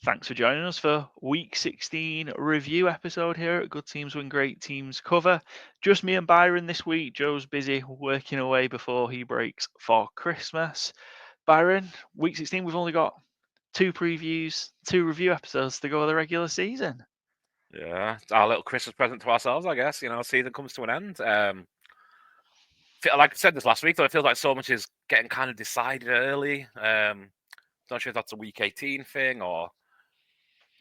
Thanks for joining us for Week 16 review episode here at Good Teams Win Great Teams Cover. Just me and Byron this week. Joe's busy working away before he breaks for Christmas. Byron, Week 16, we've only got 2 previews, 2 review episodes to go with the regular season. Yeah, it's our little Christmas present to ourselves, I guess. Season comes to an end. Like I said this last week, though, it feels like so much is getting kind of decided early. Not sure if that's a Week 18 thing or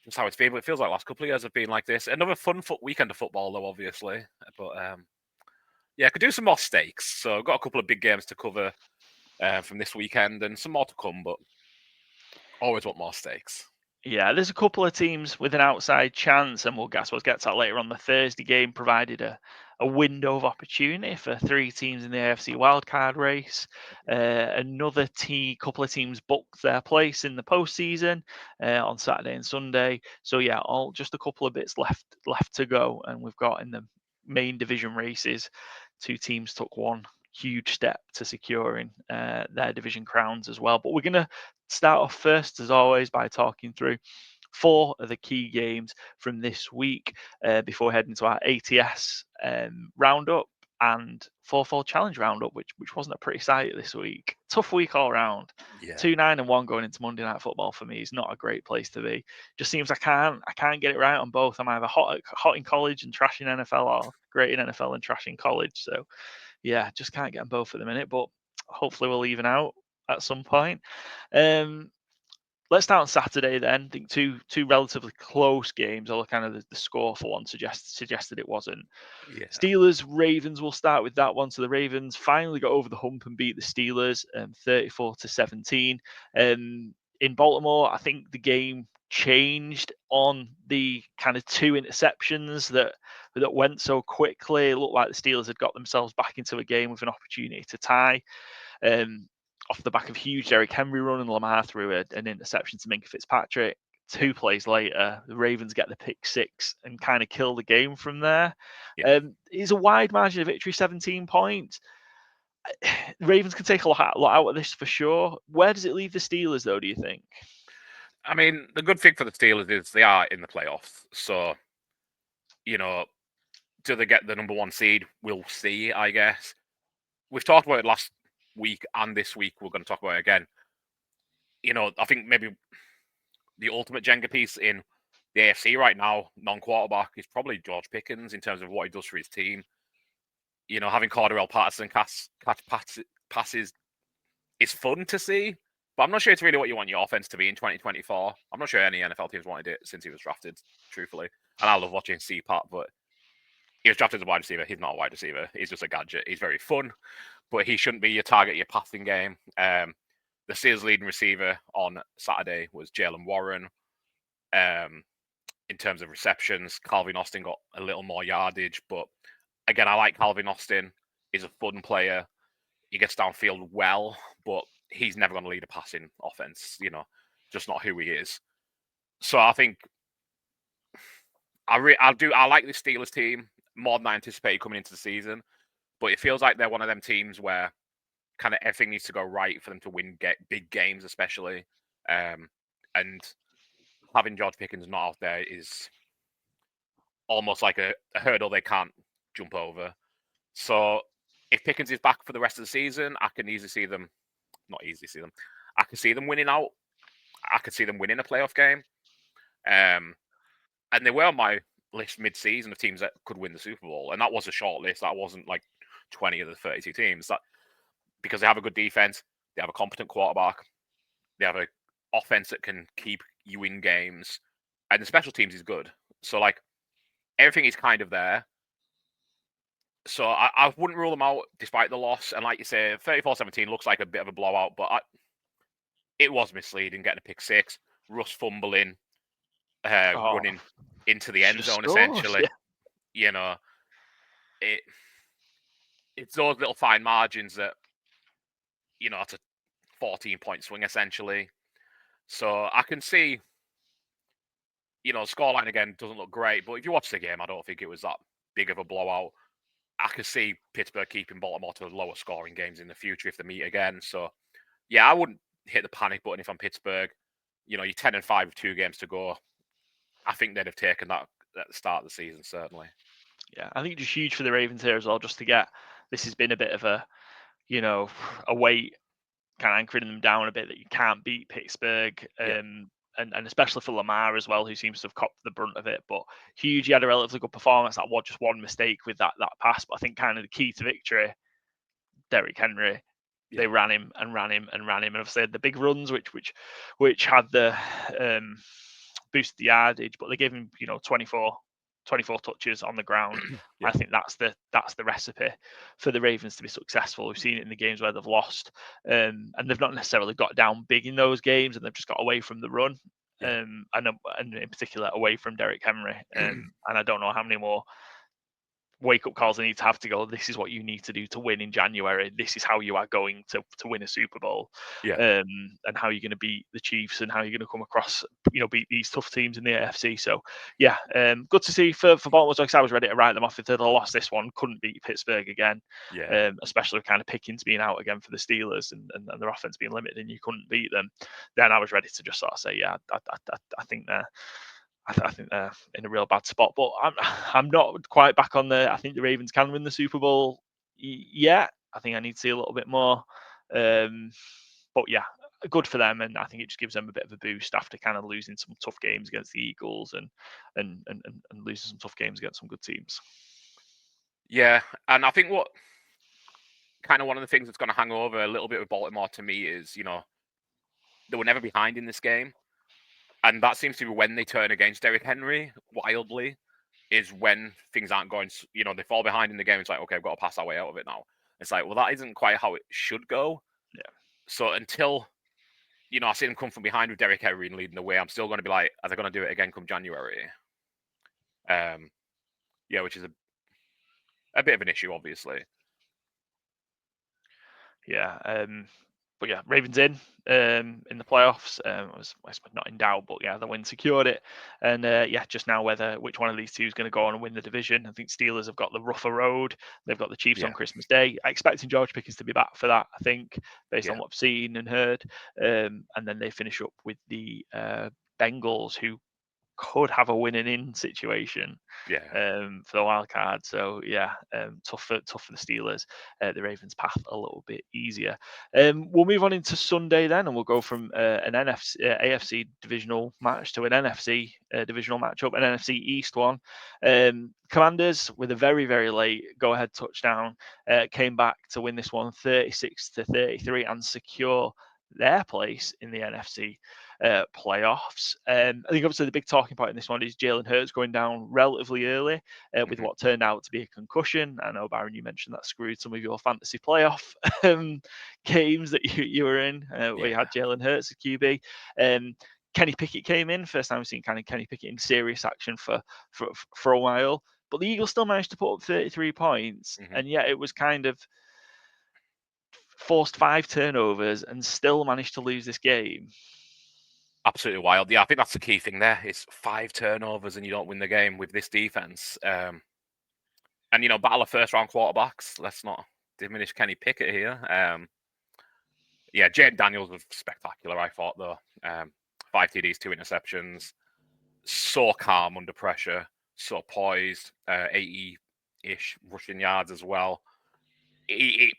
just how it's been, but it feels like the last couple of years have been like this. Another fun weekend of football, though, obviously. But yeah, could do some more stakes. So I've got a couple of big games to cover from this weekend and some more to come, but always want more stakes. Yeah, there's a couple of teams with an outside chance, and we'll get to that later on. The Thursday game provided a window of opportunity for 3 teams in the AFC wildcard race. Another couple of teams booked their place in the postseason on Saturday and Sunday. So yeah, all just a couple of bits left to go, and we've got in the main division races, 2 teams took one huge step to securing their division crowns as well. But we're going to start off first, as always, by talking through 4 of the key games from this week before heading to our ATS roundup and 4-4 challenge roundup, which wasn't a pretty sight this week. Tough week all round. Yeah. 2-9-1 going into Monday Night Football for me is not a great place to be. Just seems I can't get it right on both. I'm either hot in college and trash in NFL, or great in NFL and trash in college. So yeah, just can't get them both at the minute, but hopefully we'll even out at some point. Let's start on Saturday then. I think two relatively close games, although kind of the score for one suggested it wasn't. Yeah. Steelers Ravens. We'll start with that one. So the Ravens finally got over the hump and beat the Steelers 34-17. In Baltimore, I think the game changed on the kind of 2 interceptions that went so quickly. It looked like the Steelers had got themselves back into a game with an opportunity to tie. Off the back of huge Derrick Henry run, and Lamar threw an interception to Minkah Fitzpatrick. 2 plays later, the Ravens get the pick 6 and kind of kill the game from there. Yeah. It's a wide margin of victory, 17 points. The Ravens can take a lot out of this for sure. Where does it leave the Steelers, though, do you think? I mean, the good thing for the Steelers is they are in the playoffs. So, do they get the number 1 seed? We'll see, I guess. We've talked about it last week and this week. We're going to talk about it again. I think maybe the ultimate Jenga piece in the AFC right now, non-quarterback, is probably George Pickens in terms of what he does for his team. Having Cordarrelle Patterson catch passes is fun to see, but I'm not sure it's really what you want your offense to be in 2024. I'm not sure any NFL teams wanted it since he was drafted, truthfully. And I love watching CPAT, but he was drafted as a wide receiver. He's not a wide receiver. He's just a gadget. He's very fun, but he shouldn't be your target, your passing game. The Steelers' leading receiver on Saturday was Jalen Warren. In terms of receptions, Calvin Austin got a little more yardage, but again, I like Calvin Austin. He's a fun player. He gets downfield well, but he's never going to lead a passing offense. Just not who he is. So I think I like the Steelers team more than I anticipated coming into the season, but it feels like they're one of them teams where kind of everything needs to go right for them to win big games, especially. And having George Pickens not out there is almost like a hurdle they can't jump over. So if Pickens is back for the rest of the season, I can easily see them. Not easily see them. I can see them winning out. I could see them winning a playoff game. And they were on my list mid-season of teams that could win the Super Bowl, and that was a short list. That wasn't like 20 of the 32 teams. That because they have a good defense, they have a competent quarterback, they have an offense that can keep you in games, and the special teams is good. So like everything is kind of there. So I wouldn't rule them out despite the loss. And like you say, 34-17 looks like a bit of a blowout, but it was misleading getting a pick 6, Russ fumbling, running into the end zone essentially. Yeah. It's those little fine margins that it's a 14-point swing essentially. So I can see, scoreline again doesn't look great, but if you watch the game, I don't think it was that big of a blowout. I could see Pittsburgh keeping Baltimore to lower scoring games in the future if they meet again. So yeah, I wouldn't hit the panic button if I'm Pittsburgh. you're 10-5 with 2 games to go. I think they'd have taken that at the start of the season, certainly. Yeah, I think just huge for the Ravens here as well, just to get this has been a bit of a a weight kind of anchoring them down a bit that you can't beat Pittsburgh. Yeah. And especially for Lamar as well, who seems to have copped the brunt of it. But huge, he had a relatively good performance. That was just one mistake with that pass. But I think kind of the key to victory, Derrick Henry, they ran him and ran him and ran him, and obviously the big runs, which had the boosted the yardage, but they gave him 24 touches on the ground. Yeah. I think that's the recipe for the Ravens to be successful. We've seen it in the games where they've lost, and they've not necessarily got down big in those games, and they've just got away from the run, Yeah. and in particular away from Derrick Henry. And I don't know how many more wake up calls they need to have to go, this is what you need to do to win in January. This is how you are going to win a Super Bowl. Yeah. And how you're going to beat the Chiefs and how you're going to come across, beat these tough teams in the AFC. So, yeah, good to see for Baltimore, because I was ready to write them off if they'd lost this one, couldn't beat Pittsburgh again. Yeah. Especially with kind of Pickens being out again for the Steelers and their offense being limited and you couldn't beat them. Then I was ready to just sort of say, yeah, I think they're I think they're in a real bad spot, but I'm not quite back on the. I think the Ravens can win the Super Bowl yet. I think I need to see a little bit more. But yeah, good for them, and I think it just gives them a bit of a boost after kind of losing some tough games against the Eagles and losing some tough games against some good teams. Yeah, and I think what kind of one of the things that's going to hang over a little bit with Baltimore to me is, they were never behind in this game. And that seems to be when they turn against Derrick Henry wildly, is when things aren't going, they fall behind in the game. It's like, okay, I've got to pass our way out of it now. It's like, well, that isn't quite how it should go. Yeah. So until, I see them come from behind with Derrick Henry and leading the way, I'm still going to be like, are they going to do it again come January? Yeah, which is a bit of an issue, obviously. Yeah. But yeah, Ravens in the playoffs. Was not in doubt, but yeah, the win secured it. And yeah, just now which one of these two is going to go on and win the division. I think Steelers have got the rougher road. They've got the Chiefs on Christmas Day. I expecting George Pickens to be back for that, I think, based on what I've seen and heard. And then they finish up with the Bengals, who could have a winning in situation for the wild card. So yeah, tough for the Steelers. The Ravens' path a little bit easier. We'll move on into Sunday then, and we'll go from an AFC divisional match to an NFC divisional matchup, an NFC East one. Commanders with a very, very late go-ahead touchdown came back to win this one 36-33 and secure their place in the NFC playoffs. I think obviously the big talking point in this one is Jalen Hurts going down relatively early with what turned out to be a concussion. I know, Byron, you mentioned that screwed some of your fantasy playoff games that you were in where you had Jalen Hurts as QB. Kenny Pickett came in. First time we've seen kind of Kenny Pickett in serious action for a while. But the Eagles still managed to put up 33 points. And yet it was kind of forced 5 turnovers and still managed to lose this game. Absolutely wild. Yeah, I think that's the key thing there. It's 5 turnovers and you don't win the game with this defense. And, battle of first-round quarterbacks. Let's not diminish Kenny Pickett here. Yeah, Jaden Daniels was spectacular, I thought, though. 5 TDs, 2 interceptions. So calm under pressure. So poised. 80-ish rushing yards as well. If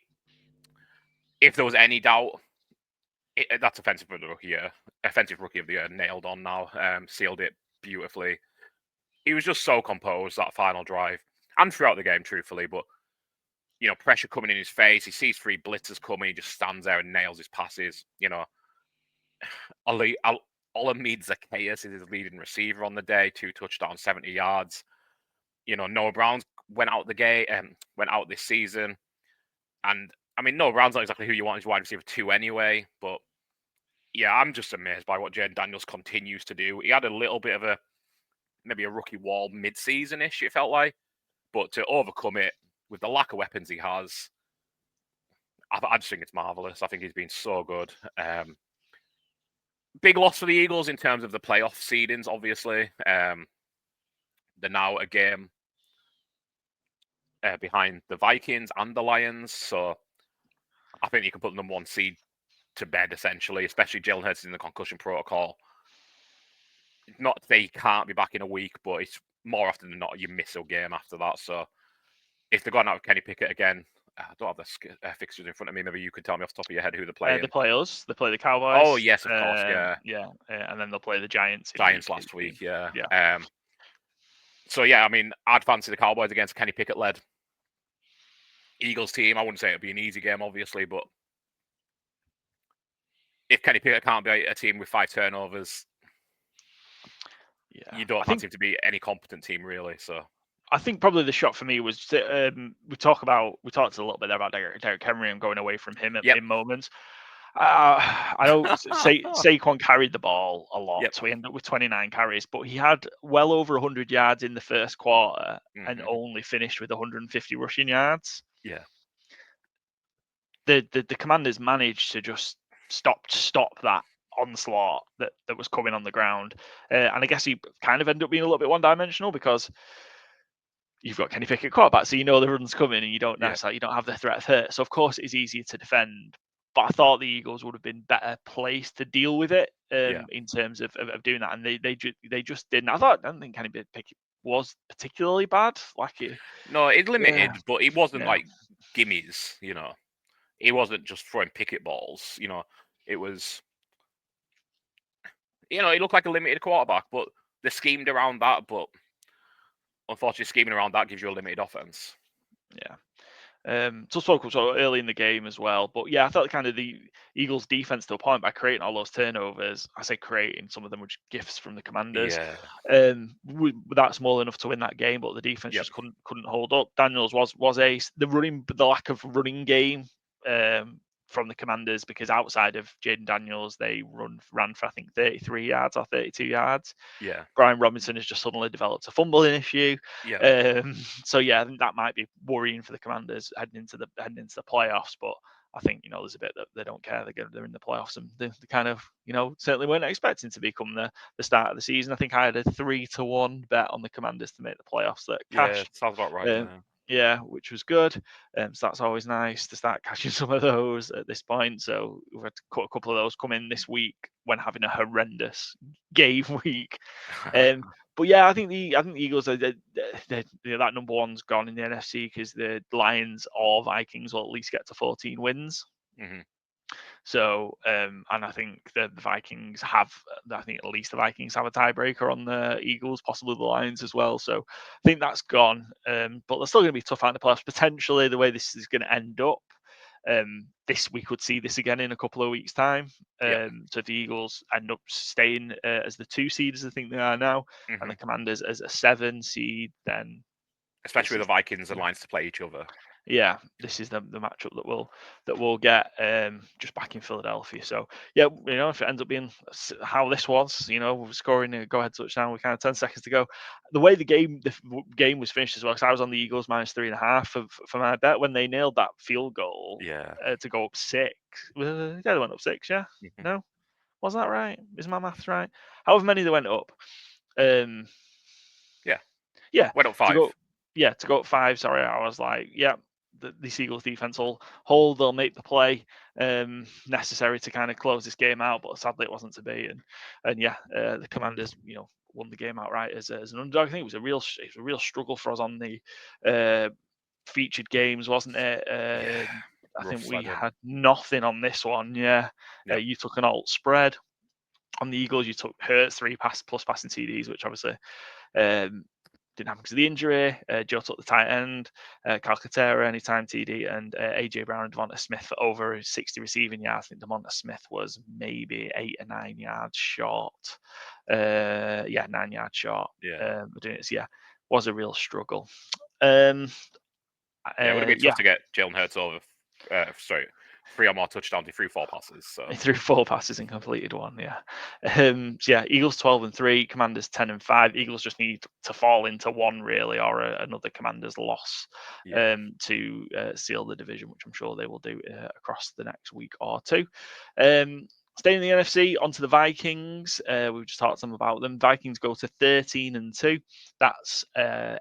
there was any doubt, that's offensive rookie of the year, nailed on now. Sealed it beautifully. He was just so composed that final drive and throughout the game, truthfully. But pressure coming in his face, he sees 3 blitzers coming, he just stands there and nails his passes. Olamide Zacchaeus is his leading receiver on the day, 2 touchdowns, 70 yards. Noah Brown's went out this season, and I mean, Noah Brown's not exactly who you want as wide receiver 2 anyway, but yeah, I'm just amazed by what Jaden Daniels continues to do. He had a little bit of maybe a rookie wall mid-season-ish, it felt like. But to overcome it with the lack of weapons he has, I just think it's marvellous. I think he's been so good. Big loss for the Eagles in terms of the playoff seedings, obviously. They're now a game behind the Vikings and the Lions. So I think you can put the number 1 seed to bed, essentially, especially Jalen Hurts in the concussion protocol. not to say he can't be back in a week, but it's more often than not you miss a game after that. So if they're going out with Kenny Pickett again, I don't have the fixtures in front of me. Maybe you could tell me off the top of your head who they're They playing. play us. They play the Oh Cowboys. yes, of course, yeah. And then they'll play the Giants in Giants week last 18. week, yeah. Yeah. So yeah, I mean, I'd fancy the Cowboys against Kenny Pickett led Eagles team. I wouldn't say it'd be an easy game, obviously, but if Kenny Pickett can't beat a team with 5 turnovers, Yeah. you don't fancy him to be any competent team, really. So I think probably the shock for me was we talked a little bit there about Derek Henry and going away from him yep, in moments. I know Saquon carried the ball a lot, yep, so he ended up with 29 carries, but he had well over 100 yards in the first quarter and only finished with 150 rushing yards. yeah. The Commanders managed to just stop that onslaught that was coming on the ground, and I guess he kind of ended up being a little bit one-dimensional because you've got Kenny Pickett quarterback, so you know the run's coming, and you don't have the threat of hurt. So of course it's easier to defend. But I thought the Eagles would have been better placed to deal with it in terms of doing that, and they just didn't. I don't think Kenny Pickett was particularly bad. No, it limited, but it wasn't Yeah. like gimmies. It wasn't just throwing Pickett balls. It was. He looked like a limited quarterback, but they schemed around that. But unfortunately, scheming around that gives you a limited offense. Yeah. Just spoke so early in the game as well, but yeah, I felt kind of the Eagles' defense to a point by creating all those turnovers. I say creating, some of them were just gifts from the Commanders. Yeah. That's small enough to win that game, but the defense Yep. just couldn't hold up. Daniels was the lack of running game from the Commanders, because outside of Jaden Daniels, they ran for I think 33 yards or 32 yards. Yeah. Brian Robinson has just suddenly developed a fumbling issue. Yeah. So yeah, I think that might be worrying for the Commanders heading into the playoffs. But I think there's a bit that they don't care. They're in the playoffs, and they kind of certainly weren't expecting to become the start of the season. I think I had a 3-1 bet on the Commanders to make the playoffs that Yeah, cashed. sounds about right. Yeah, which was good. So that's always nice to start catching some of those at this point. So we've had to cut a couple of those come in this week when having a horrendous game week. But yeah, I think the Eagles that number one's gone in the NFC because the Lions or Vikings will at least get to 14 wins. Mm-hmm. So, and I think the Vikings have, I think at least the Vikings have a tiebreaker on the Eagles, possibly the Lions as well. So I think that's gone. But they're still going to be tough out in the playoffs. Potentially, the way this is going to end up, we could see this again in a couple of weeks' time. So if the Eagles end up staying as the 2 seed, as I think they are now, and the Commanders as a 7 seed, then especially with the Vikings and Lions to play each other. Yeah, this is the matchup that we'll get just back in Philadelphia. So yeah, if it ends up being how this was, we're scoring a go-ahead touchdown with kind of 10 seconds to go. The way the game was finished as well, because I was on the Eagles -3.5 for my bet when they nailed that field goal. Yeah. To go up 6. They went up 6, yeah. No, was that right? Is my maths right? However many they went up. Yeah, went up 5. To go up 5. Sorry, I was like, yeah, the Eagles defense will hold. They'll make the play necessary to kind of close this game out, but sadly it wasn't to be. And yeah, the Commanders, won the game outright as an underdog. I think it was a real struggle for us on the featured games, wasn't it? I think we had nothing on this one. Yeah, you took an alt spread. On the Eagles, you took Hurts 3 plus passing TDs, which obviously didn't happen because of the injury. Joe took the tight end, Calcaterra anytime TD, and AJ Brown and Devonta Smith over 60 receiving yards. I think Devonta Smith was maybe 8 or 9 yards short. 9 yards short. Was a real struggle. It would have been tough to get Jalen Hurts over. 3 or more touchdowns. He threw 4 passes. So he threw 4 passes and completed 1. Yeah. Eagles 12-3, Commanders 10-5. Eagles just need to fall into 1 really, or another Commanders loss to seal the division, which I'm sure they will do across the next week or 2. Staying in the NFC, onto the Vikings. We've just talked some about them. Vikings go to 13-2. That's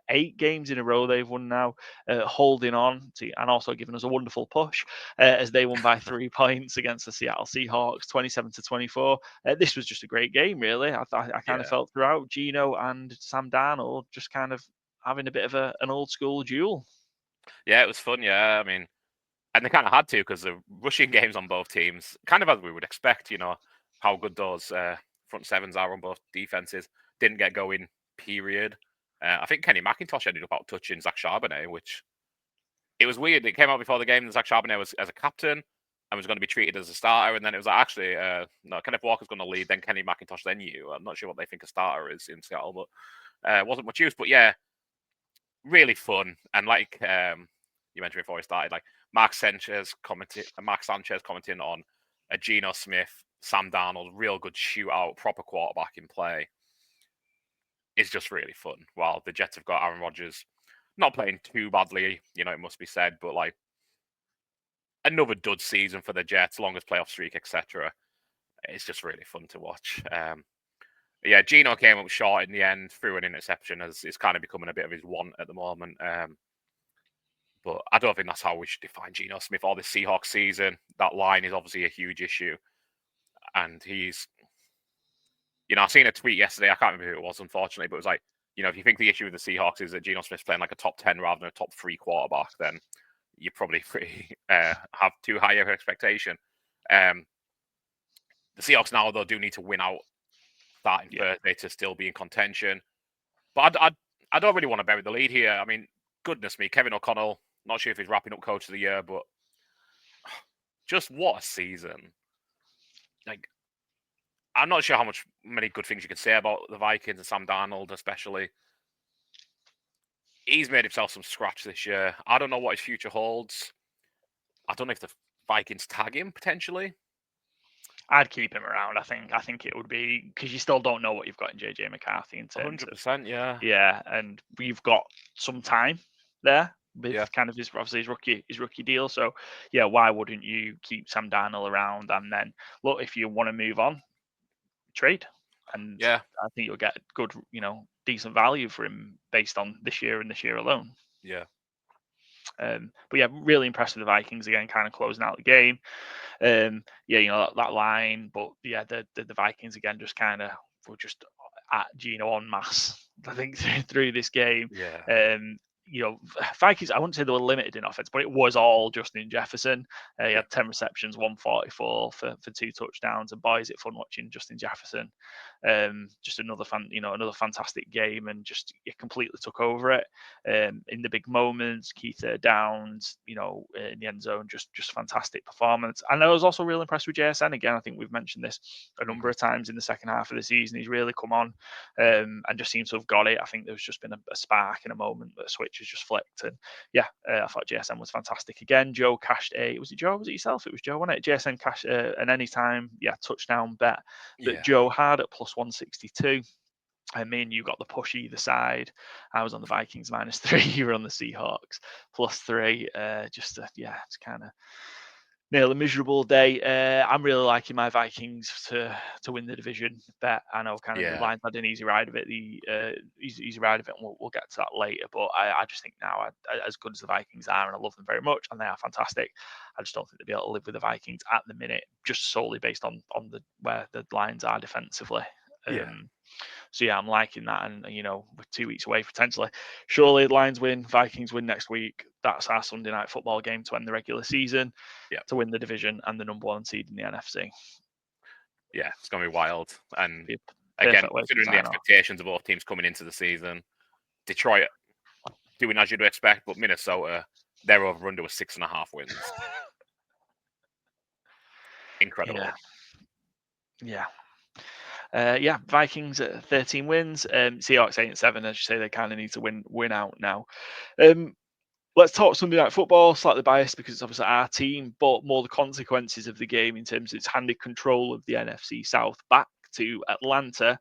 8 games in a row they've won now, holding on to, and also giving us a wonderful push as they won by 3 points against the Seattle Seahawks, 27-24. This was just a great game, really. I kind of felt throughout Geno and Sam Darnold just kind of having a bit of an old school duel. Yeah, it was fun. Yeah, I mean, and they kind of had to because the rushing games on both teams, kind of as we would expect, how good those front sevens are on both defenses, didn't get going, period. I think Kenny McIntosh ended up out touching Zach Charbonnet, which it was weird. It came out before the game that Zach Charbonnet was as a captain and was going to be treated as a starter. And then it was like, actually, no, Kenneth Walker's going to lead, then Kenny McIntosh, then you. I'm not sure what they think a starter is in Seattle, but wasn't much use. But yeah, really fun. And like you mentioned before we started, like Mark Sanchez commenting on a Geno Smith, Sam Darnold, real good shootout, proper quarterback in play. Is just really fun. While the Jets have got Aaron Rodgers not playing too badly, it must be said, but like another dud season for the Jets, longest playoff streak, etc. It's just really fun to watch. Yeah, Geno came up short in the end, threw an interception, as it's kind of becoming a bit of his want at the moment. But I don't think that's how we should define Geno Smith or the Seahawks season. That line is obviously a huge issue. And he's, I seen a tweet yesterday. I can't remember who it was, unfortunately, but it was like, if you think the issue with the Seahawks is that Geno Smith's playing like a top 10 rather than a top 3 quarterback, then you probably have too high of expectation. The Seahawks now, though, do need to win out starting Thursday to still be in contention. But I don't really want to bury the lead here. I mean, goodness me, Kevin O'Connell, not sure if he's wrapping up Coach of the Year, but just what a season. Like, I'm not sure many good things you can say about the Vikings and Sam Darnold, especially. He's made himself some scratch this year. I don't know what his future holds. I don't know if the Vikings tag him potentially. I'd keep him around. I think it would be, because you still don't know what you've got in JJ McCarthy in terms 100%, yeah. Yeah, and we've got some time there with kind of his rookie deal. So yeah, why wouldn't you keep Sam Darnold around? And then look, if you want to move on, trade. And Yeah, I think you'll get good, decent value for him based on this year and this year alone. yeah. But yeah, really impressed with the Vikings again, kind of closing out the game. Yeah, that line, but yeah, the Vikings again just kind of were just at Geno en masse, I think, through this game. Yeah. Vikings, I wouldn't say they were limited in offense, but it was all Justin Jefferson. He had 10 receptions, 144 for 2 touchdowns, and boy, is it fun watching Justin Jefferson. Just another fantastic game, and just completely took over it in the big moments, key third downs, in the end zone, just fantastic performance. And I was also really impressed with JSN again. I think we've mentioned this a number of times in the second half of the season. He's really come on and just seems to have got it. I think there's just been a spark in a moment that a switch has just flicked. And yeah, I thought JSN was fantastic again. Joe cashed was it Joe? Was it yourself? It was Joe, wasn't it? JSN cashed an anytime touchdown bet that Joe had at plus 162. And me and you got the push either side. I was on the Vikings -3. You were on the Seahawks +3. Just kind of nail a miserable day. I'm really liking my Vikings to win the division bet. I know kind of the Lions had an easy ride of it. The easy ride of it, and we'll get to that later. But I just think now, as good as the Vikings are, and I love them very much, and they are fantastic, I just don't think they'll be able to live with the Vikings at the minute, just solely based on where the Lions are defensively. So yeah, I'm liking that, and we're 2 weeks away potentially. Surely Lions win, Vikings win next week. That's our Sunday night football game to end the regular season, to win the division and the number 1 seed in the NFC. Yeah, it's gonna be wild. And again, considering the expectations of both teams coming into the season, Detroit doing as you'd expect, but Minnesota, their over-under was 6.5 wins. Incredible. Yeah. Vikings at 13 wins. Seahawks 8-7. As you say, they kind of need to win out now. Let's talk Sunday Night Football. Slightly biased because it's obviously our team, but more the consequences of the game in terms of its handed control of the NFC South back to Atlanta.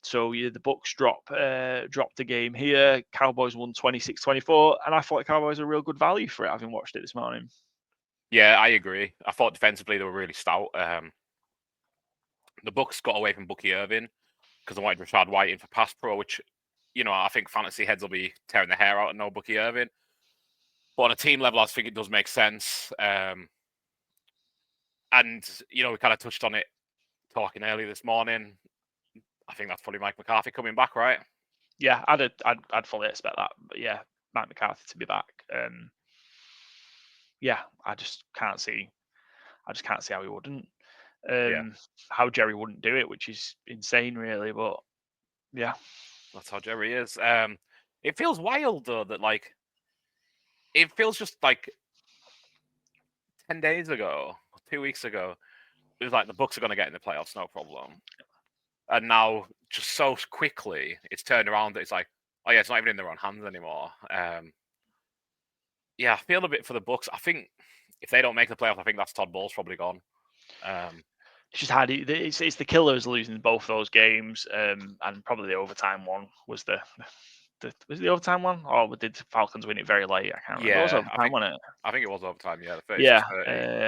So the Bucs dropped the game here. Cowboys won 26-24, and I thought the Cowboys were real good value for it, having watched it this morning. Yeah, I agree. I thought defensively they were really stout. The Bucs got away from Bucky Irving because I wanted Rashad White in for pass pro, which, I think fantasy heads will be tearing their hair out and no Bucky Irving. But on a team level, I think it does make sense. And, we kind of touched on it talking earlier this morning. I think that's probably Mike McCarthy coming back, right? Yeah, I'd fully expect that. But yeah, Mike McCarthy to be back. Yeah, I just can't see how he wouldn't. Yeah. How Jerry wouldn't do it, which is insane, really. But yeah, That's how Jerry is. It feels wild, though, that, it feels just like 10 days ago, 2 weeks ago, it was like the Bucs are going to get in the playoffs, no problem. And now, just so quickly, it's turned around that it's like, oh yeah, it's not even in their own hands anymore. Yeah, I feel a bit for the Bucs. I think if they don't make the playoffs, I think that's Todd Bowles probably gone. it's just hard. It's the Killers losing both those games, and probably the overtime one was was the overtime one, or did the Falcons win it very late? I can't remember. It was Yeah, overtime, wasn't it? I think it was overtime. Yeah, the Yeah,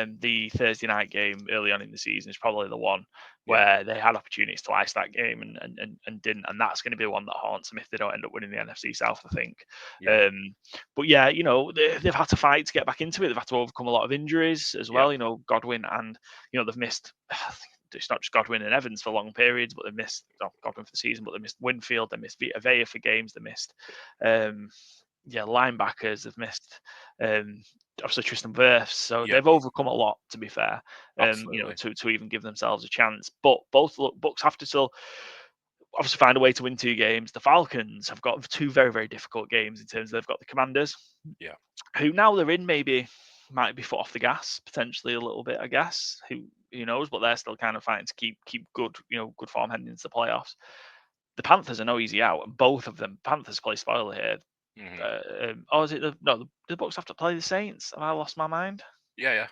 36-30. the Thursday night game early on in the season is probably the one Yeah, where they had opportunities to ice that game and didn't, and that's going to be the one that haunts them if they don't end up winning the NFC South, I think. yeah, But yeah, they've had to fight to get back into it. They've had to overcome a lot of injuries as yeah, well. Godwin and they've missed. It's not just Godwin and Evans for long periods, but they've missed Godwin for the season, but they missed Winfield, they missed Vita Vea for games, they missed linebackers have missed obviously Tristan Wirfs, so yeah, they've overcome a lot to be fair, absolutely. to even give themselves a chance. But both Bucks have to still obviously find a way to win 2 games. The Falcons have got 2 very, very difficult games in terms of they've got the Commanders, Yeah, who now they're in maybe might be foot off the gas potentially a little bit, I guess. Who knows? But they're still kind of fighting to keep good good form heading into the playoffs. The Panthers are no easy out, and both of them Panthers play spoiler here. hmm Or is it the Bucks have to play the Saints? Have I lost my mind? yeah, yeah,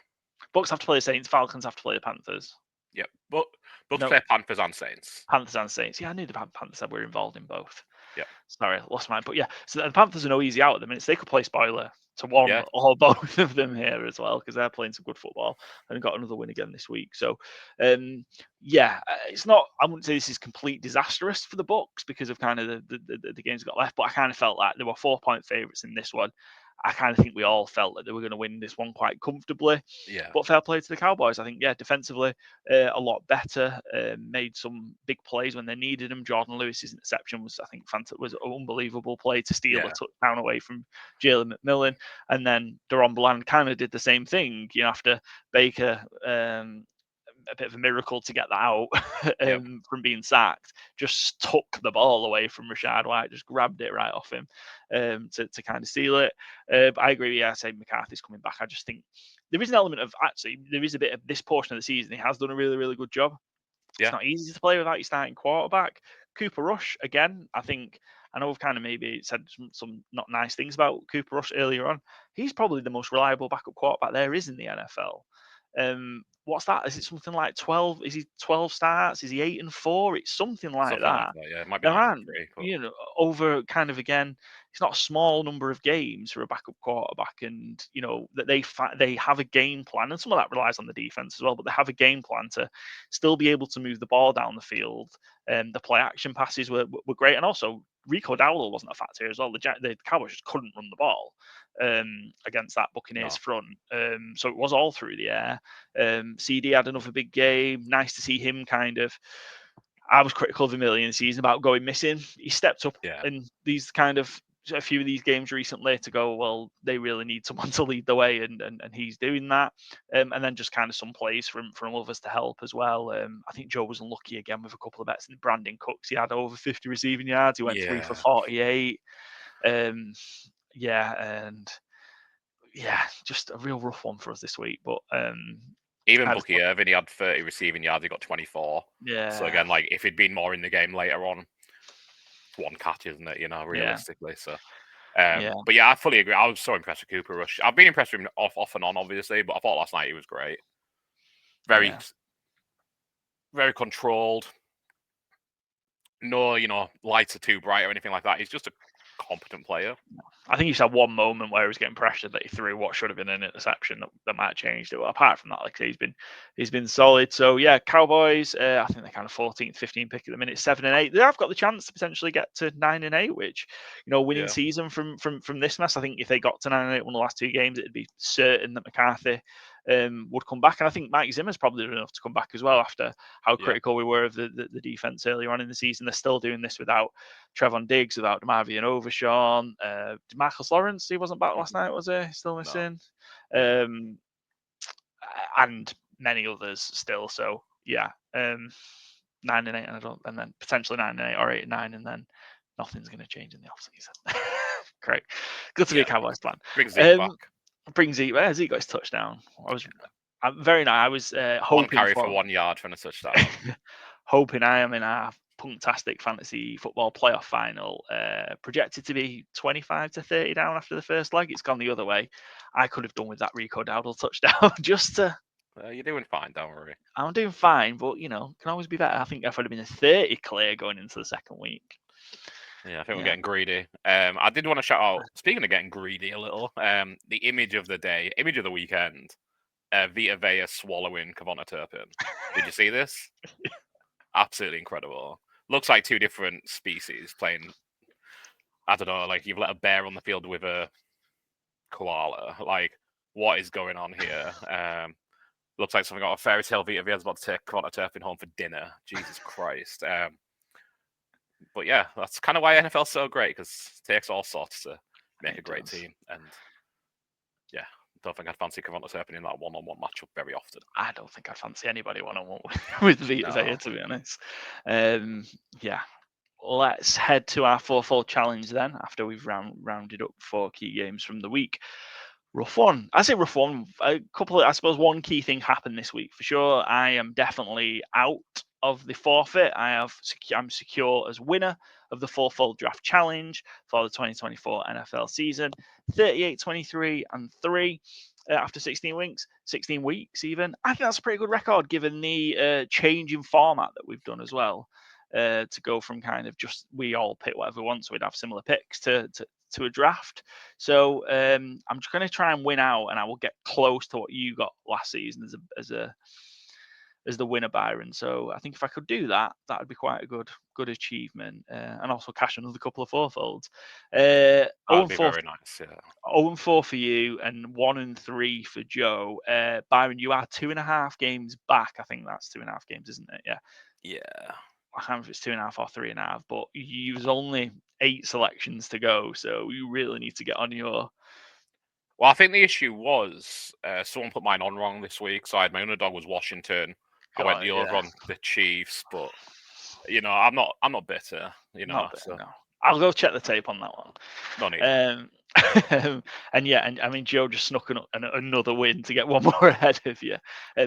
Bucks have to play the Saints. Falcons have to play the Panthers. yeah. But Bucs No, play Panthers and Saints. Panthers and Saints. Yeah, I knew the Panthers were involved in both. Yeah, Sorry, I lost mine. But yeah, so the Panthers are no easy out at the minute. So they could play spoiler to one yeah, or both of them here as well because they're playing some good football and got another win again this week. So, yeah, it's not. I wouldn't say this is complete disastrous for the Bucks because of kind of the games got left. But I kind of felt like there were 4-point favourites in this one. I kind of think we all felt that they were going to win this one quite comfortably. yeah, But fair play to the Cowboys. I think, yeah, defensively, a lot better. Made some big plays when they needed them. Jordan Lewis's interception was, I think, was an unbelievable play to steal a yeah, touchdown away from Jalen McMillan. And then Deron Bland kind of did the same thing, after Baker. A bit of a miracle to get that out yeah, from being sacked. Just took the ball away from Rashad White, just grabbed it right off him to kind of steal it. But I agree. Yeah, I say McCarthy's coming back. I just think there is an element of there is a bit of this portion of the season. He has done a really, really good job. It's yeah, not easy to play without your starting quarterback. Cooper Rush, again, I know we've kind of maybe said some not nice things about Cooper Rush earlier on. He's probably the most reliable backup quarterback there is in the NFL. What's that? Is it something like 12? Is he 12 starts? Is he 8-4? It's something like something like that. that. Yeah, it might be There 9 and aren't, 3, but over kind of again, it's not a small number of games for a backup quarterback, and that they have a game plan, and some of that relies on the defense as well. But they have a game plan to still be able to move the ball down the field. The play action passes were great, and also Rico Dowdle wasn't a factor here as well. The Cowboys just couldn't run the ball against that Buccaneers no, front. So it was all through the air. CD had another big game. Nice to see him kind of. I was critical of him early in the season about going missing. He stepped up yeah, in these kind of a few of these games recently to go, well, they really need someone to lead the way, and he's doing that. And then just kind of some plays from others to help as well. I think Joe was unlucky again with a couple of bets. And Brandon Cooks, he had over 50 receiving yards. He went 3 for yeah. 48. Yeah, and yeah, just a real rough one for us this week. But Even I just Bucky Irving, he had 30 receiving yards. He got 24. So yeah, again, if he'd been more in the game later on, it's one catch, isn't it? yeah, Realistically. So, yeah, but yeah, I fully agree. I was so impressed with Cooper Rush. I've been impressed with him off and on, obviously, but I thought last night he was great. Very, yeah, very controlled. No, lights are too bright or anything like that. He's just a competent player. I think he's had one moment where he was getting pressured that he threw what should have been an interception that might have changed it. But apart from that, like he's been solid. So yeah, Cowboys. I think they're kind of 14th, 15th pick at the minute, 7-8. They have got the chance to potentially get to 9-8, which winning season from this mess. I think if they got to 9-8 one of the last two games, it'd be certain that McCarthy would come back. And I think Mike Zimmer's probably done enough to come back as well after how critical we were of the defense earlier on in the season. They're still doing this without Trevon Diggs, without DeMarvion Overshawn. Marcus Lawrence, he wasn't back last night, was he? Still missing. No. And many others still. So yeah, 9-8, and then potentially 9-8 or 8-9, and then nothing's going to change in the offseason. Great, good to be a Cowboys fan. Bring Zeke back. Bring Zeke. Zeke got his touchdown. I'm very nice. I was hoping one carry for 1 yard for a touchdown. hoping I am in our punktastic fantasy football playoff final, projected to be 25 to 30 down after the first leg. It's gone the other way. I could have done with that Rico Dowdle touchdown just to. You're doing fine, don't worry. I'm doing fine, but can always be better. I think if I'd have been a 30 clear going into the second week. Yeah, I think we're getting greedy. I did want to shout out, speaking of getting greedy a little, the image of the day, image of the weekend, Vita Vea swallowing Kavonta Turpin. Did you see this? Absolutely incredible. Looks like two different species playing, I don't know, like you've let a bear on the field with a koala. Like, what is going on here? Looks like something out of a fairy tale. Vita Vea's about to take Kavonta Turpin home for dinner. Jesus Christ. But yeah, that's kind of why NFL's so great, because it takes all sorts to make a great team. And yeah, don't think I'd fancy Kavonta Turpin in that one-on-one matchup very often. I don't think I'd fancy anybody one-on-one with Vita Vea, to be honest. Yeah, let's head to our fourfold challenge then, after we've rounded up 4 key games from the week. Rough one. I say rough one. I suppose one key thing happened this week for sure. I am definitely out of the forfeit. I'm secure as winner of the fourfold draft challenge for the 2024 NFL season. 38, 23, and 3 after 16 weeks even. I think that's a pretty good record given the change in format that we've done as well. To go from kind of just we all pick whatever we want, so we'd have similar picks to a draft. So I'm just going to try and win out, and I will get close to what you got last season as the winner, Byron. So I think if I could do that, that would be quite a good achievement, and also cash another couple of fourfolds. That'd be very nice. Yeah. 0-4 for you, and 1-3 for Joe. Byron, you are 2.5 games back. I think that's 2.5 games, isn't it? Yeah. Yeah. I can't remember if it's 2.5 or 3.5, but there's only 8 selections to go, so you really need to get on your. Well, I think the issue was someone put mine on wrong this week, so I had my underdog was Washington. I went the other on the Chiefs, but I'm not bitter. Not bitter, no. I'll go check the tape on that one. No need. And I mean, Joe just snuck another win to get one more ahead of you.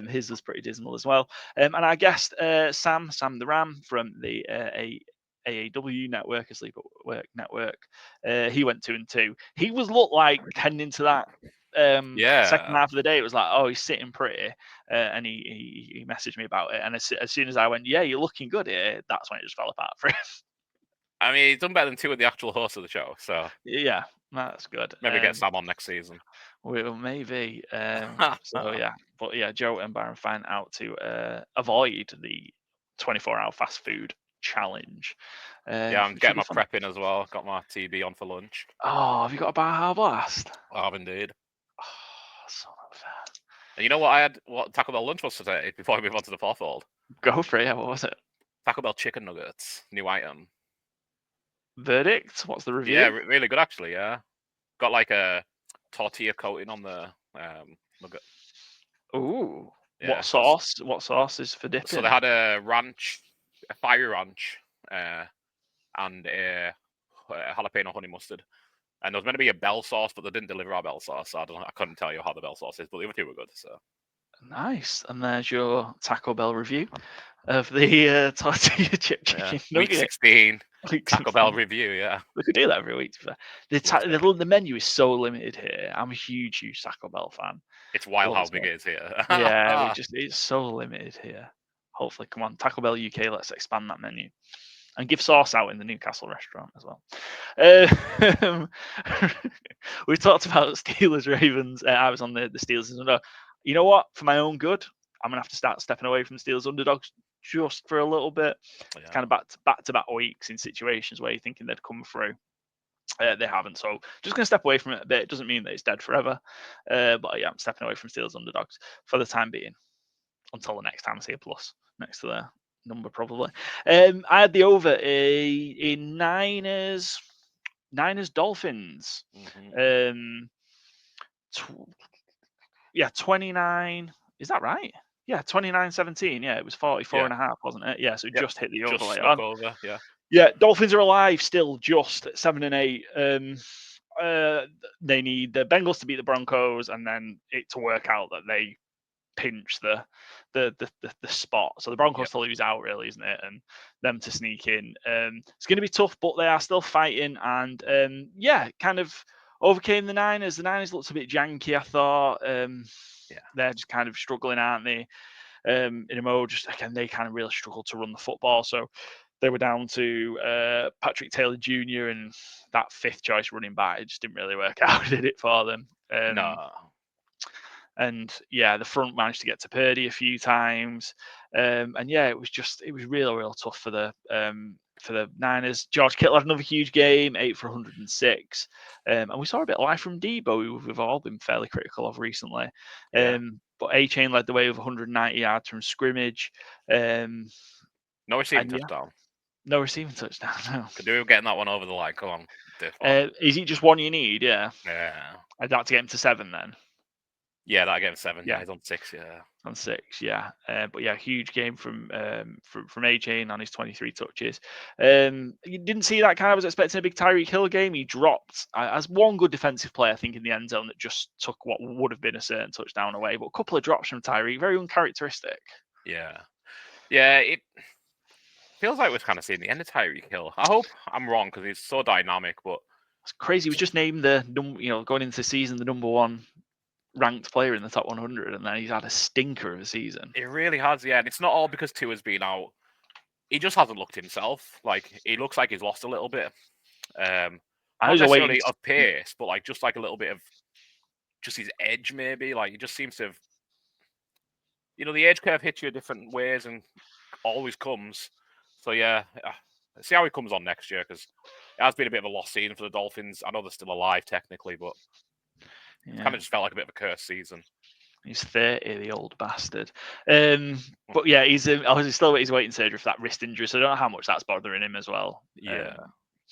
His was pretty dismal as well. And our guest, Sam the Ram from the AAW network, a Sleep at Work network, he went 2-2. He looked like heading into that second half of the day. It was like, oh, he's sitting pretty, and he messaged me about it. And as soon as I went, yeah, you're looking good here, that's when it just fell apart for him. I mean, he's done better than 2 of the actual hosts of the show, so yeah, that's good. Maybe get Sam on next season. Well, maybe. So yeah, but yeah, Joe and Byron find out to avoid the 24-hour fast food challenge. Yeah, I'm getting my prep in as well. Got my TB on for lunch. Oh, have you got a Baja Blast? I have indeed. Oh, so not fair. And you know what I had? What Taco Bell lunch was today? Before we move on to the fourfold. Go for it. Yeah, what was it? Taco Bell chicken nuggets, new item. Verdict? What's the review? Yeah, really good actually. Yeah, got like a tortilla coating on the nugget. Ooh, yeah, what sauce? What sauce is for dipping? So they had a fiery ranch, and a jalapeno honey mustard. And there was meant to be a bell sauce, but they didn't deliver our bell sauce. So I couldn't tell you how the bell sauce is, but the other two were good. So nice. And there's your Taco Bell review of the tortilla chip chicken nugget. Week 16 Taco Bell review. Yeah, we could do that every week. The menu is so limited here. I'm a huge Taco Bell fan. It's wild how big it is here. Yeah, it's so limited here. Hopefully, come on, Taco Bell UK. Let's expand that menu. and give sauce out in the Newcastle restaurant as well. We talked about Steelers Ravens. I was on the Steelers underdog. You know what? For my own good, I'm gonna have to start stepping away from Steelers underdogs just for a little bit. Yeah. It's kind of back to back weeks in situations where you're thinking they'd come through. They haven't, so just going to step away from it a bit. It doesn't mean that it's dead forever, but yeah, I'm stepping away from Steelers underdogs for the time being until the next time I see a plus next to their number, probably. I had the over in Niners Dolphins. Mm-hmm. 29. Is that right? Yeah, 29-17. Yeah, it was 44 and a half, wasn't it? Yeah, so it just hit the over just later snuck on. over. Yeah. Yeah, Dolphins are alive still, just at 7-8. They need the Bengals to beat the Broncos, and then it to work out that they pinch the spot. So the Broncos to lose out, really, isn't it? And them to sneak in. It's going to be tough, but they are still fighting. And kind of overcame the Niners. The Niners looked a bit janky, I thought. They're just kind of struggling, aren't they? In a mode, just again, they kind of really struggled to run the football. So they were down to Patrick Taylor Jr. and that fifth choice running back. It just didn't really work out, did it, for them? No. And yeah, the front managed to get to Purdy a few times. And yeah, it was real tough for the Niners. George Kittle had another huge game, 8 for 106. And we saw a bit of life from Debo, who we've all been fairly critical of recently. But A-Chain led the way with 190 yards from scrimmage. No receiving touchdown. No receiving touchdown, no. Could do getting that one over the line. Come on. Is it just one you need? Yeah. Yeah. I'd like to get him to 7 then. Yeah, that game 7. Yeah, he's on 6. Yeah. On 6, yeah. But yeah, huge game from A-Chain on his 23 touches. You didn't see that kind of, I was expecting a big Tyreek Hill game. He dropped as one good defensive player, I think, in the end zone that just took what would have been a certain touchdown away. But a couple of drops from Tyreek, very uncharacteristic. Yeah. Yeah, it feels like we're kind of seeing the end of Tyreek Hill. I hope I'm wrong because he's so dynamic, but it's crazy. He was just named going into the season, the number 1 ranked player in the top 100, and then he's had a stinker of a season. It really has, yeah. And it's not all because Tua's been out. He just hasn't looked himself. Like, he looks like he's lost a little bit. Not necessarily of pace, but like just like a little bit of just his edge, maybe. Like, he just seems to have, the edge curve hits you different ways and always comes. So yeah, see how he comes on next year, because it has been a bit of a lost season for the Dolphins. I know they're still alive technically, but it kind of just felt like a bit of a cursed season. He's 30, the old bastard. But yeah, he's obviously still he's waiting surgery for that wrist injury, so I don't know how much that's bothering him as well. Yeah.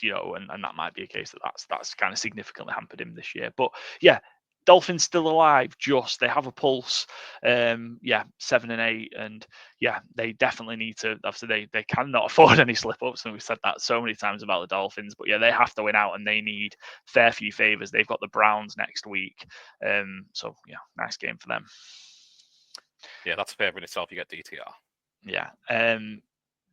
And that might be a case that's kind of significantly hampered him this year. But yeah, Dolphins still alive. Just they have a pulse. 7-8, and yeah, they definitely need to. Obviously, they cannot afford any slip ups, and we've said that so many times about the Dolphins. But yeah, they have to win out, and they need fair few favors. They've got the Browns next week. So yeah, nice game for them. Yeah, that's a favor in itself. You get DTR. Yeah.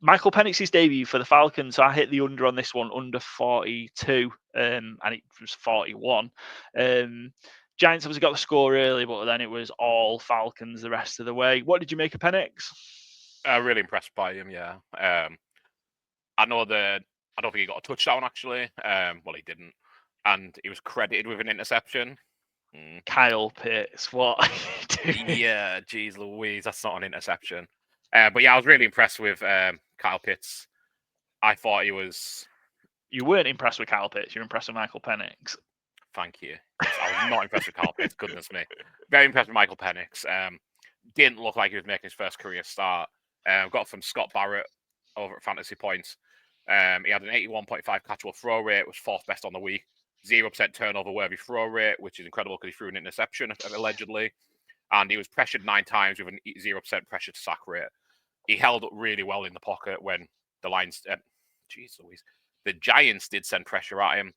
Michael Penix's debut for the Falcons. So I hit the under on this one, under 42, and it was 41. Giants obviously got the score early, but then it was all Falcons the rest of the way. What did you make of Penix? Really impressed by him, yeah. I don't think he got a touchdown, actually. Well, he didn't. And he was credited with an interception. Kyle Pitts, what are you doing? Yeah, geez Louise, that's not an interception. But yeah, I was really impressed with Kyle Pitts. I thought he was... You weren't impressed with Kyle Pitts, you were impressed with Michael Penix. Thank you. I was not impressed with Kyle Pitts, goodness me. Very impressed with Michael Penix. Didn't look like he was making his first career start. Got from Scott Barrett over at Fantasy Points. He had an 81.5 catchable throw rate, was 4th best on the week. 0% turnover worthy throw rate, which is incredible because he threw an interception, allegedly. And he was pressured 9 times with a 0% pressure to sack rate. He held up really well in the pocket when the Lions... Jeez Louise. The Giants did send pressure at him.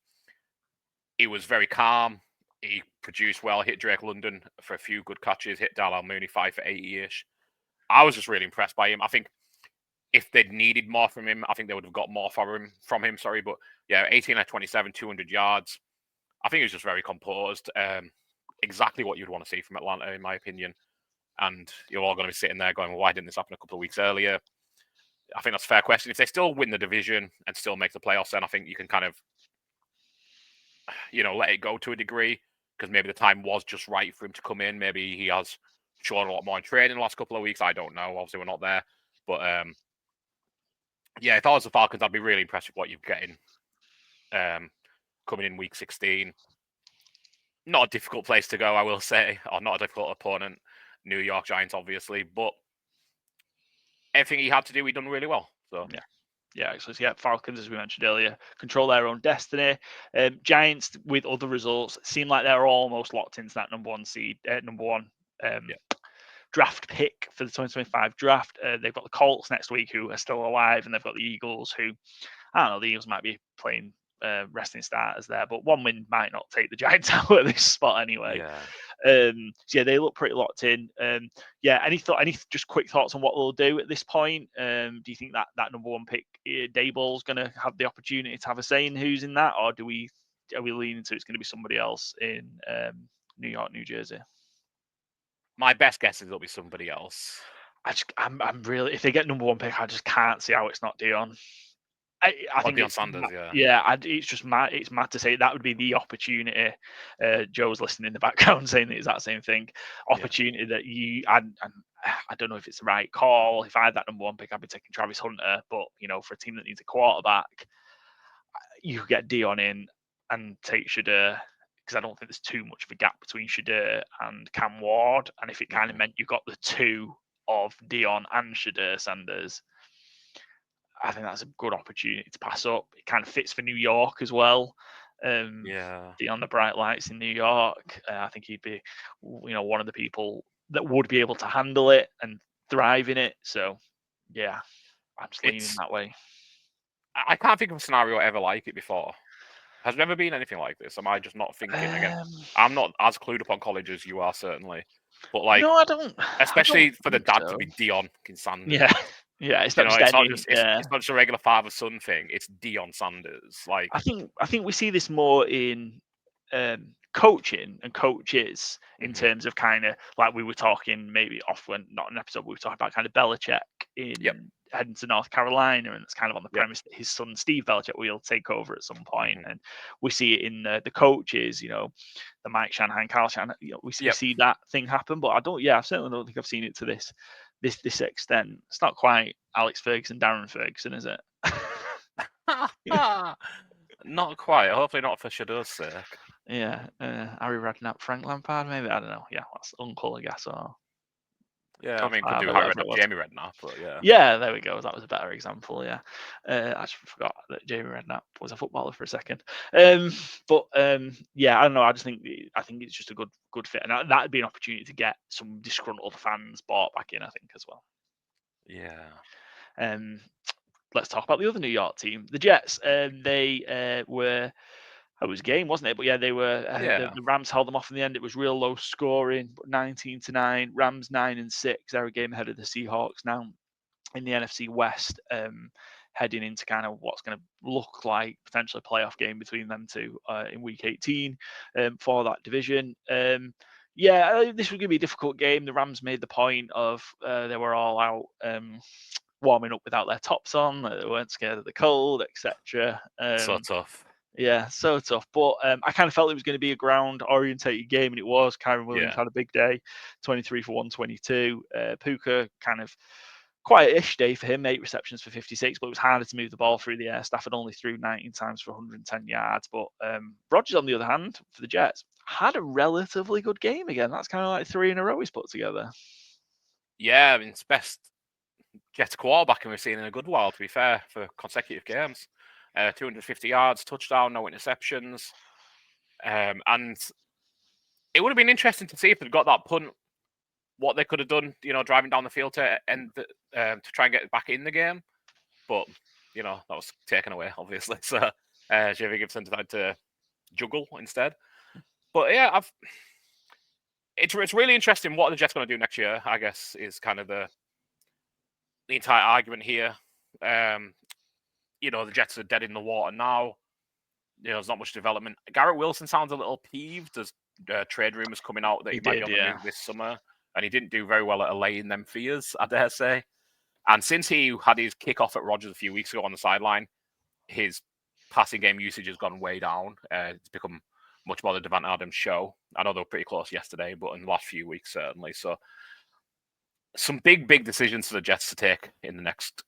He was very calm. He produced well, hit Drake London for a few good catches, hit Darnell Mooney 5 for 80-ish. I was just really impressed by him. I think if they'd needed more from him, I think they would have got more from him. But yeah, 18 out 27, 200 yards. I think he was just very composed. Exactly what you'd want to see from Atlanta, in my opinion. And you're all going to be sitting there going, well, why didn't this happen a couple of weeks earlier? I think that's a fair question. If they still win the division and still make the playoffs, then I think you can kind of, let it go to a degree, because maybe the time was just right for him to come in. Maybe he has shown a lot more in training the last couple of weeks. I don't know. Obviously, we're not there. But if I was the Falcons, I'd be really impressed with what you're getting coming in week 16. Not a difficult place to go, I will say, or not a difficult opponent. New York Giants, obviously, but everything he had to do, he done really well. So yeah, actually, so Falcons, as we mentioned earlier, control their own destiny. Giants, with other results, seem like they're almost locked into that number one draft pick for the 2025 draft. They've got the Colts next week, who are still alive, and they've got the Eagles, who, I don't know, the Eagles might be playing resting starters there, but one win might not take the Giants out at this spot anyway. They look pretty locked in. Any just quick thoughts on what they'll do at this point? Do you think that number one pick, Dayball's going to have the opportunity to have a say in who's in that, or are we leaning to it's going to be somebody else in New York, New Jersey? My best guess is it'll be somebody else. I'm really, if they get number one pick, I just can't see how it's not Dion. I think Deion it's Sanders, it's just mad. It's mad to say that would be the opportunity. Joe's listening in the background saying the exact same thing. Opportunity that I don't know if it's the right call. If I had that number one pick, I'd be taking Travis Hunter. But for a team that needs a quarterback, you could get Dion in and take Shadur, because I don't think there's too much of a gap between Shadur and Cam Ward. And if it kind of meant you got the two of Dion and Shadur Sanders, I think that's a good opportunity to pass up. It kind of fits for New York as well. Beyond the bright lights in New York, I think he'd be, one of the people that would be able to handle it and thrive in it. So, yeah, I'm just leaning that way. I can't think of a scenario ever like it before. Has there ever been anything like this? Am I just not thinking? Again, I'm not as clued up on college as you are, certainly. But no, I don't. Especially for the dad to be Dion Sanders. Yeah, it's not just it's not just a regular father-son thing. It's Dion Sanders. Like, I think we see this more in coaching and coaches in terms of kind of like we were talking maybe off when not an episode we were talking about kind of Belichick in heading to North Carolina, and it's kind of on the premise that his son Steve Belichick will take over at some point. And we see it in the coaches, the Mike Shanahan, Kyle Shanahan, we see that thing happen. But I certainly don't think I've seen it to this extent. It's not quite Alex Ferguson, Darren Ferguson, is it? Not quite. Hopefully not for Shadur's sake. Yeah, Harry Redknapp, Frank Lampard, maybe, I don't know. Yeah, that's uncle, I guess. Or I mean, could do Harry Redknapp, Jamie Redknapp, but there we go. That was a better example. Yeah, I actually forgot that Jamie Redknapp was a footballer for a second. I don't know. I think it's just a good fit, and that'd be an opportunity to get some disgruntled fans bought back in, I think, as well. Yeah. Let's talk about the other New York team, the Jets. They were. It was a game, wasn't it? But they were. The Rams held them off in the end. It was real low scoring, but 19-9. Rams 9-6. They're a game ahead of the Seahawks now in the NFC West, heading into kind of what's going to look like potentially a playoff game between them two in Week 18 for that division. This was going to be a difficult game. The Rams made the point of they were all out warming up without their tops on. They weren't scared of the cold, etc. So tough. Yeah, so tough. But I kind of felt it was going to be a ground-orientated game, and it was. Kyron Williams had a big day, 23 for 122. Puka kind of quiet-ish day for him, 8 receptions for 56, but it was harder to move the ball through the air. Stafford only threw 19 times for 110 yards. But Rodgers, on the other hand, for the Jets, had a relatively good game again. That's kind of like 3 in a row he's put together. Yeah, I mean, it's best Jets quarterback we've seen in a good while, to be fair, for consecutive games. 250 yards, touchdown, no interceptions. And it would have been interesting to see if they'd got that punt, what they could have done, driving down the field to try and get back in the game. But, that was taken away, obviously. So Javi Gibson decided to juggle instead. But yeah, it's really interesting what the Jets going to do next year, I guess, is kind of the entire argument here. The Jets are dead in the water now. There's not much development. Garrett Wilson sounds a little peeved. There's trade rumors coming out that he might be on the move this summer, and he didn't do very well at allaying them fears, I dare say. And since he had his kickoff at Rodgers a few weeks ago on the sideline, his passing game usage has gone way down. It's become much more the Devante Adams show. I know they were pretty close yesterday, but in the last few weeks, certainly. So some big decisions for the Jets to take in the next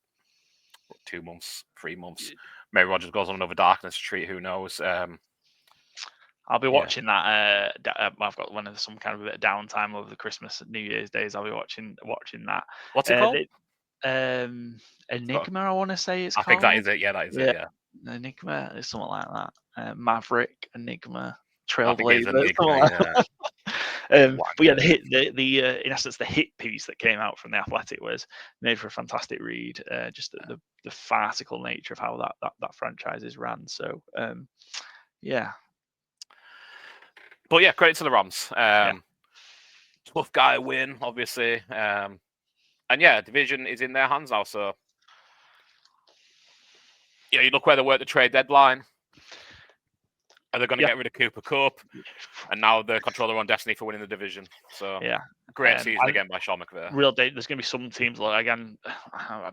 2 months, 3 months. Maybe Rodgers goes on another darkness retreat. Who knows? I'll be watching that. I've got some kind of a bit of downtime over the Christmas and New Year's days. I'll be watching that. What's it called? Enigma, I want to say it's I called. think that is it. Yeah, that is it. Yeah. Enigma is something like that. Maverick, Enigma, I think it's Trailblazer. Enigma, But yeah, the in essence, the hit piece that came out from The Athletic was made for a fantastic read. Just the farcical nature of how that franchise is ran. So, yeah. But yeah, credit to the Rams. Tough guy win, obviously. And yeah, division is in their hands now. So yeah, you look where they were at the trade deadline. Are they going to get rid of Cooper Kupp? And now they control their own destiny for winning the division. So yeah, great season again by Sean McVay. There's going to be some teams like, again, I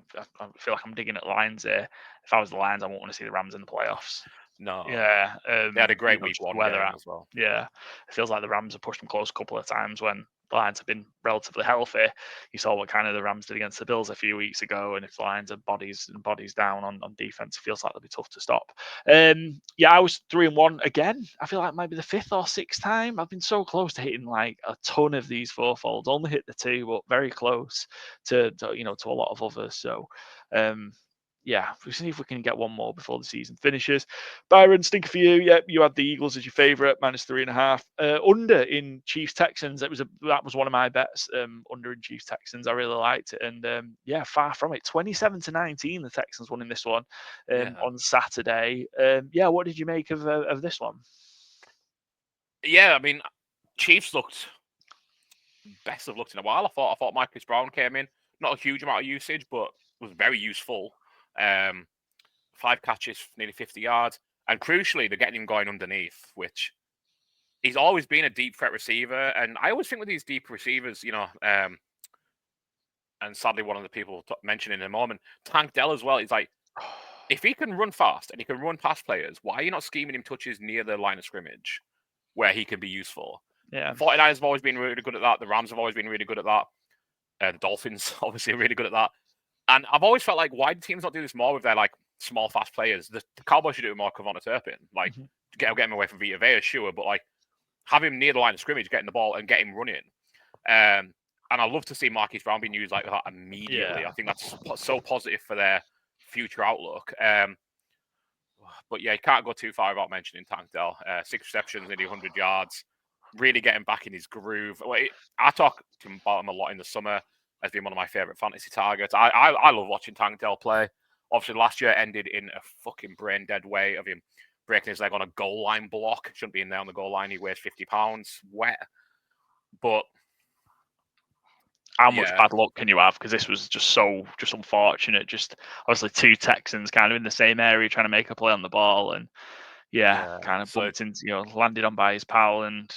feel like I'm digging at Lions here. If I was the Lions, I won't want to see the Rams in the playoffs. No. Yeah. They had a great week one game as well. Yeah. It feels like the Rams have pushed them close a couple of times when the Lions have been relatively healthy. You saw what kind of the Rams did against the Bills a few weeks ago, and if the Lions are bodies down on defense, it feels like they'll be tough to stop. Yeah, I was 3-1 again. I feel like maybe the 5th or 6th time. I've been so close to hitting like a ton of these 4-folds. Only hit the 2, but very close to a lot of others. So yeah, we'll see if we can get one more before the season finishes. Byron, stinker for you. Yeah, you had the Eagles as your favourite, -3.5. Under in Chiefs Texans. That was one of my bets. Under in Chiefs Texans, I really liked it, and yeah, far from it. 27-19, the Texans won in this one on Saturday. Yeah, what did you make of this one? Yeah, I mean, Chiefs looked best they've looked in a while. I thought Marcus Brown came in, not a huge amount of usage, but was very useful. 5 catches, nearly 50 yards. And crucially, they're getting him going underneath, which he's always been a deep threat receiver. And I always think with these deep receivers, and sadly, one of the people mentioned in a moment, Tank Dell as well. He's like, if he can run fast and he can run past players, why are you not scheming him touches near the line of scrimmage where he can be useful? Yeah. 49ers have always been really good at that. The Rams have always been really good at that. The Dolphins, obviously, are really good at that. And I've always felt like, why do teams not do this more with their like small, fast players? The Cowboys should do it more with Kavonta Turpin. Like, get him away from Vita Vea, sure, but like, have him near the line of scrimmage, getting the ball and get him running. And I love to see Marquise Brown being used like that immediately. Yeah. I think that's so positive for their future outlook. But yeah, you can't go too far without mentioning Tank Dell. 6 receptions, nearly 100 yards. Really getting back in his groove. I talk to him about him a lot in the summer as being one of my favourite fantasy targets. I love watching Tank Dell play. Obviously, last year ended in a fucking brain-dead way of him breaking his leg on a goal line block. Shouldn't be in there on the goal line. He weighs 50 pounds. Wet. But how much bad luck can you have? Because this was just unfortunate. Just obviously 2 Texans kind of in the same area trying to make a play on the ball, and kind of bumped into, landed on by his pal, and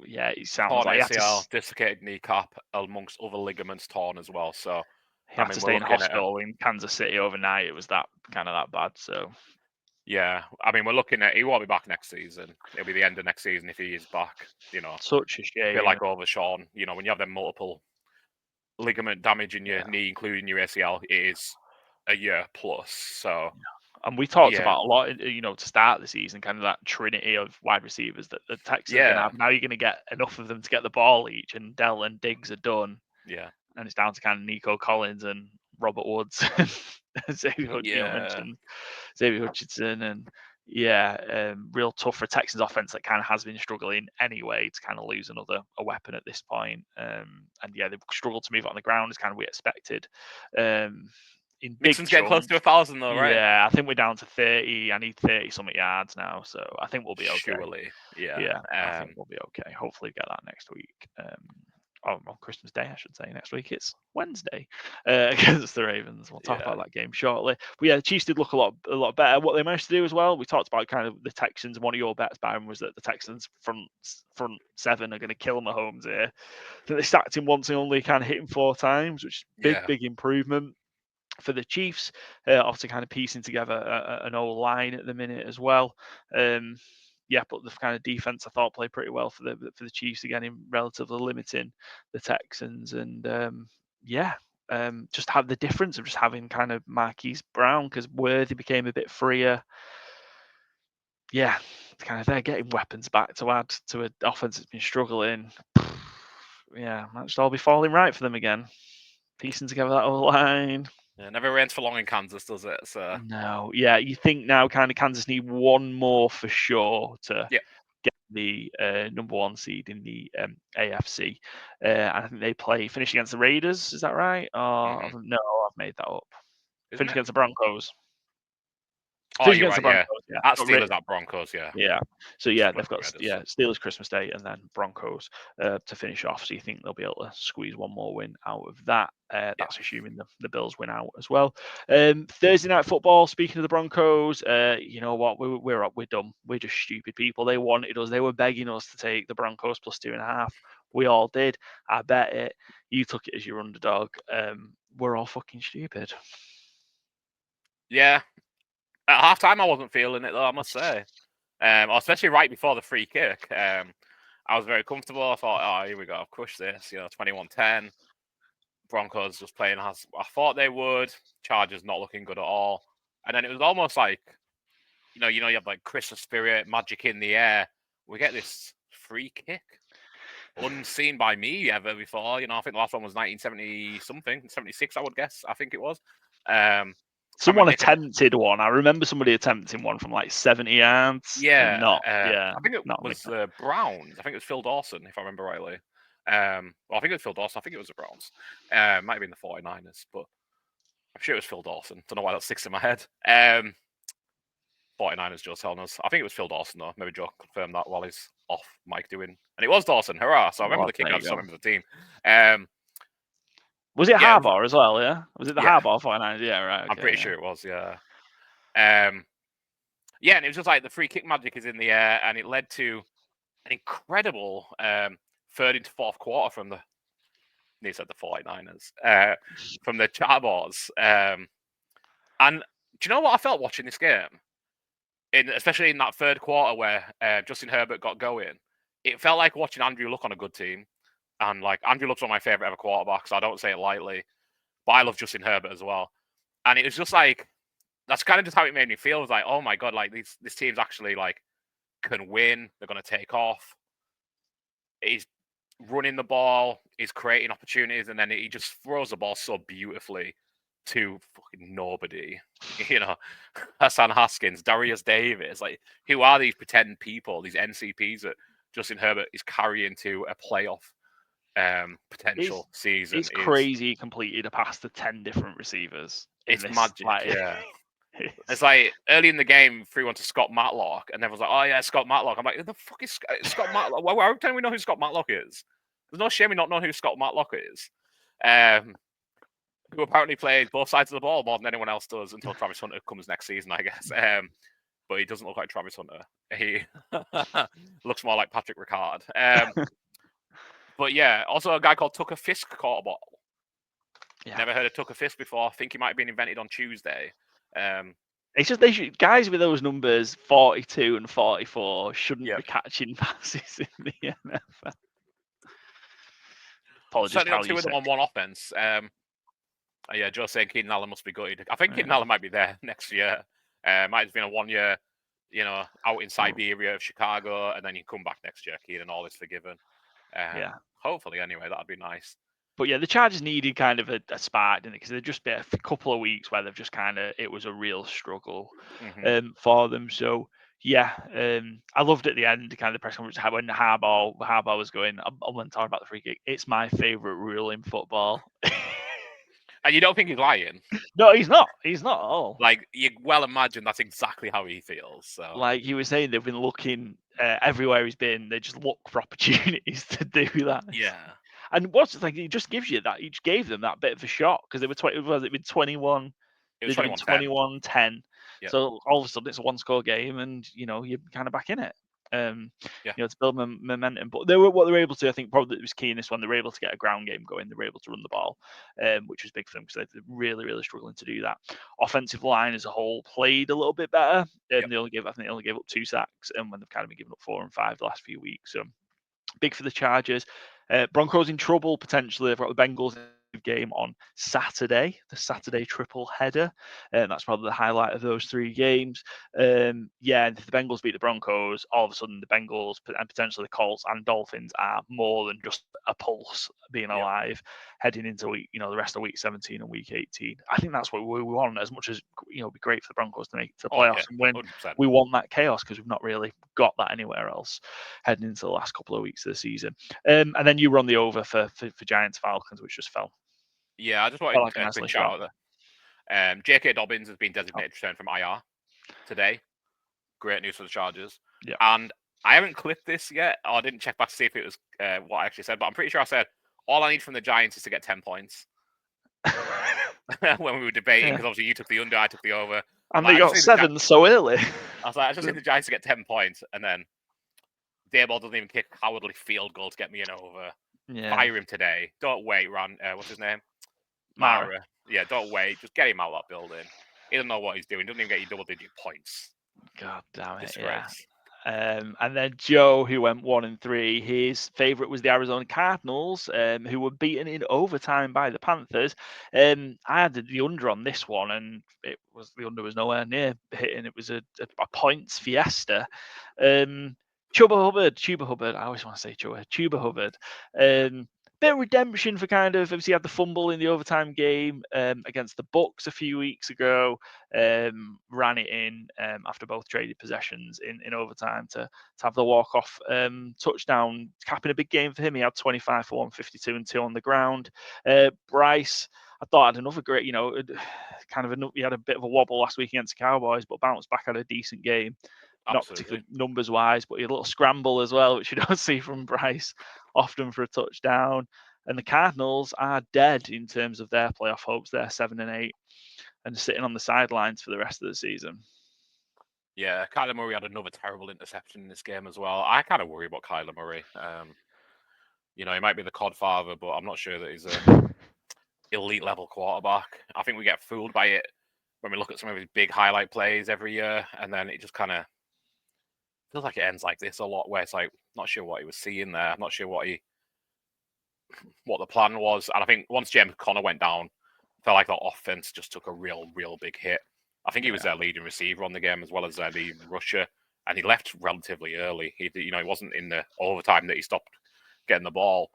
yeah, he sounds like ACL, dislocated kneecap, amongst other ligaments torn as well. So he had to stay in hospital in Kansas City overnight. It was that bad. So yeah, I mean, we're looking at he won't be back next season. It'll be the end of next season if he is back. Such a shame. A bit like Overshawn. When you have them multiple ligament damage in your knee, including your ACL, it is a year plus. So. And we talked about a lot, to start the season, kind of that trinity of wide receivers that the Texans are going to have. Now you're going to get enough of them to get the ball each, and Dell and Diggs are done. Yeah. And it's down to kind of Nico Collins and Robert Woods and Xavier Hutchinson. And real tough for Texans offense that kind of has been struggling anyway to kind of lose a weapon at this point. And yeah, they've struggled to move it on the ground as kind of we expected. Mixon's getting close to 1,000 though, right? Yeah, I think we're down to 30. I need 30-something yards now, so I think we'll be okay. Surely, yeah. I think we'll be okay. Hopefully, get that next week. On Christmas Day, I should say. Next week it's Wednesday against the Ravens. We'll talk about that game shortly. But yeah, the Chiefs did look a lot better. What they managed to do as well, we talked about kind of the Texans. One of your bets, Byron, was that the Texans front 7 are going to kill Mahomes here. So they stacked him once and only kind of hit him 4 times, which is big improvement. for the Chiefs, obviously kind of piecing together an old line at the minute as well. Yeah, but the kind of defense I thought played pretty well for the Chiefs again in relatively limiting the Texans, and just have the difference of just having kind of Marquise Brown because Worthy became a bit freer. Yeah, kind of they're getting weapons back to add to an offense that's been struggling. Yeah, might just all be falling right for them again. Piecing together that whole line. Yeah, never rains for long in Kansas, does it? So No, yeah, you think now kind of Kansas need one more for sure to yeah. get the number 1 seed in the AFC. I think they finish against the Raiders. Is that right? Or no, I've made that up. Isn't Finish it? against the Broncos. Oh, Finish you're against the right. Yeah, Broncos. Yeah, at got Steelers, at Broncos. yeah. So Just yeah, went they've got Raiders. Steelers Christmas Day and then Broncos to finish off. So you think they'll be able to squeeze one more win out of that? That's assuming the Bills win out as well. Thursday night football. Speaking of the Broncos, you know what? We're dumb. We're just stupid people. They wanted us. They were begging us to take the Broncos plus 2.5. We all did. I bet it. You took it as your underdog. We're all fucking stupid. Yeah. At halftime, I wasn't feeling it though. I must say, especially right before the free kick. I was very comfortable. I thought, oh, here we go. I've crushed this. 21-10. Broncos just playing as I thought they would. Chargers not looking good at all. And then it was almost like, you have like Christmas spirit, magic in the air. We get this free kick, unseen by me ever before. I think the last one was 1970 something, 76, I would guess. I think it was. Someone attempted one. I remember somebody attempting one from like 70 yards. Yeah, I think it was Browns. I think it was Phil Dawson, if I remember rightly. I think it was Phil Dawson. I think it was the Browns. Might have been the 49ers, but I'm sure it was Phil Dawson. Don't know why that sticks in my head. 49ers, Joe's telling us. I think it was Phil Dawson, though. Maybe Joe confirmed that while he's off mic doing. And it was Dawson. Hurrah. So I remember the kick. I just don't remember the team. Was it Harbaugh as well, yeah? Was it the Harbaugh 49ers? Yeah, right. Okay, I'm pretty sure it was, yeah. And it was just like the free kick magic is in the air, and it led to an incredible third into fourth quarter from the 49ers, from the Cowboys. And do you know what I felt watching this game? Especially in that third quarter where Justin Herbert got going, it felt like watching Andrew Luck on a good team. And like Andrew Luck's one of my favorite ever quarterbacks. So I don't say it lightly, but I love Justin Herbert as well. And it was just like, that's kind of just how it made me feel. It was like, oh my God, like this team's actually like can win. They're going to take off. He's running the ball. He's creating opportunities. And then he just throws the ball so beautifully to fucking nobody. Hassan Haskins, Darius Davis. Like, who are these pretend people, these NCPs that Justin Herbert is carrying to a playoff potential season? It's crazy. He completed a pass to 10 different receivers. It's magic, yeah. It's like early in the game, 3-1 to Scott Matlock, and everyone's like, "Oh yeah, Scott Matlock." I'm like, "Who the fuck is Scott Matlock? Why don't we know who Scott Matlock is? There's no shame in not knowing who Scott Matlock is." Who apparently plays both sides of the ball more than anyone else does until Travis Hunter comes next season, I guess. But he doesn't look like Travis Hunter. He looks more like Patrick Ricard. But yeah, also a guy called Tucker Fisk caught a ball. Yeah. Never heard of Tucker Fisk before. I think he might have been invented on Tuesday. It's just guys with those numbers 42 and 44 shouldn't be catching passes in the NFL. Apologies, certainly not two of them on one offense. Yeah, Joe saying Keenan Allen must be gutted. I think Keenan Allen might be there next year. Might have been a 1 year, out in Siberia of Chicago, and then you come back next year, Keenan, all is forgiven. Hopefully, anyway, that'd be nice. But yeah, the Chargers needed kind of a spark, didn't it? Because they've just been a couple of weeks where they've just it was a real struggle for them. So yeah, I loved at the end kind of the press conference when Harbaugh was going. I want to talk about the free kick. It's my favorite rule in football. And you don't think he's lying? No, he's not. He's not at all. Like, you well imagine that's exactly how he feels. So, like he was saying, they've been looking everywhere he's been. They just look for opportunities to do that. Yeah. And what's like, it just gives you that. It gave them that bit of a shot because they were 21. It was 21-10. Yep. So all of a sudden it's a one-score game, and you're kind of back in it. Yeah. To build momentum. But what they were able to, I think, probably it was key in this one. They were able to get a ground game going. They were able to run the ball, which was big for them because they're really, really struggling to do that. Offensive line as a whole played a little bit better. Yep. I think they only gave up 2 sacks, and when they've kind of been giving up 4 and 5 the last few weeks. So big for the Chargers. Broncos in trouble potentially. They've got the Bengals game on Saturday, the Saturday triple header, and that's probably the highlight of those 3 games. If the Bengals beat the Broncos, all of a sudden the Bengals and potentially the Colts and Dolphins are more than just a pulse being Yep. alive heading into the rest of week 17 and week 18. I think that's what we want. As much as it'd be great for the Broncos to make the Oh playoffs yeah, and win, 100%. we want that chaos because we've not really got that anywhere else heading into the last couple of weeks of the season. And then you run the over for Giants Falcons, which just fell. Yeah, I just wanted Felt like a a nice quick little shout shot. out there. J.K. Dobbins has been designated to return from IR today. Great news for the Chargers. Yeah. And I haven't clipped this yet. I didn't check back to see if it was what I actually said, but I'm pretty sure I said all I need from the Giants is to get 10 points when we were debating, because obviously you took the under, I took the over. And they got 7 so early. I was like, I just need the Giants to get 10 points, and then Dayball doesn't even kick a cowardly field goal to get me an over. Yeah. Fire him today. Don't wait, what's his name? Mara. Yeah, don't wait. Just get him out of that building. He doesn't know what he's doing. Doesn't even get you double-digit points. God damn it! Disgrace. Yeah. And then Joe, who went 1-3, his favourite was the Arizona Cardinals, who were beaten in overtime by the Panthers. I had the under on this one, and the under was nowhere near hitting. It was a points fiesta. Chuba Hubbard. I always want to say Chuba Hubbard. Bit of redemption for obviously had the fumble in the overtime game against the Bucs a few weeks ago. Ran it in after both traded possessions in overtime to have the walk-off touchdown, capping a big game for him. He had 25 for 152 and 2 on the ground. Bryce, I thought had another great, he had a bit of a wobble last week against the Cowboys, but bounced back, had a decent game. Absolutely. Not particularly numbers-wise, but he had a little scramble as well, which you don't see from Bryce often for a touchdown. And the Cardinals are dead in terms of their playoff hopes. They're 7-8 and sitting on the sidelines for the rest of the season. Yeah, Kyler Murray had another terrible interception in this game as well. I kind of worry about Kyler Murray. He might be the Codfather, but I'm not sure that he's a elite level quarterback. I think we get fooled by it when we look at some of his big highlight plays every year, and then it just kind of feels like it ends like this a lot, where it's like, not sure what he was seeing there. I'm not sure what the plan was. And I think once James Conner went down, felt like that offense just took a real big hit. I think he was their leading receiver on the game as well as their leading rusher, and he left relatively early. He wasn't in the overtime that he stopped getting the ball.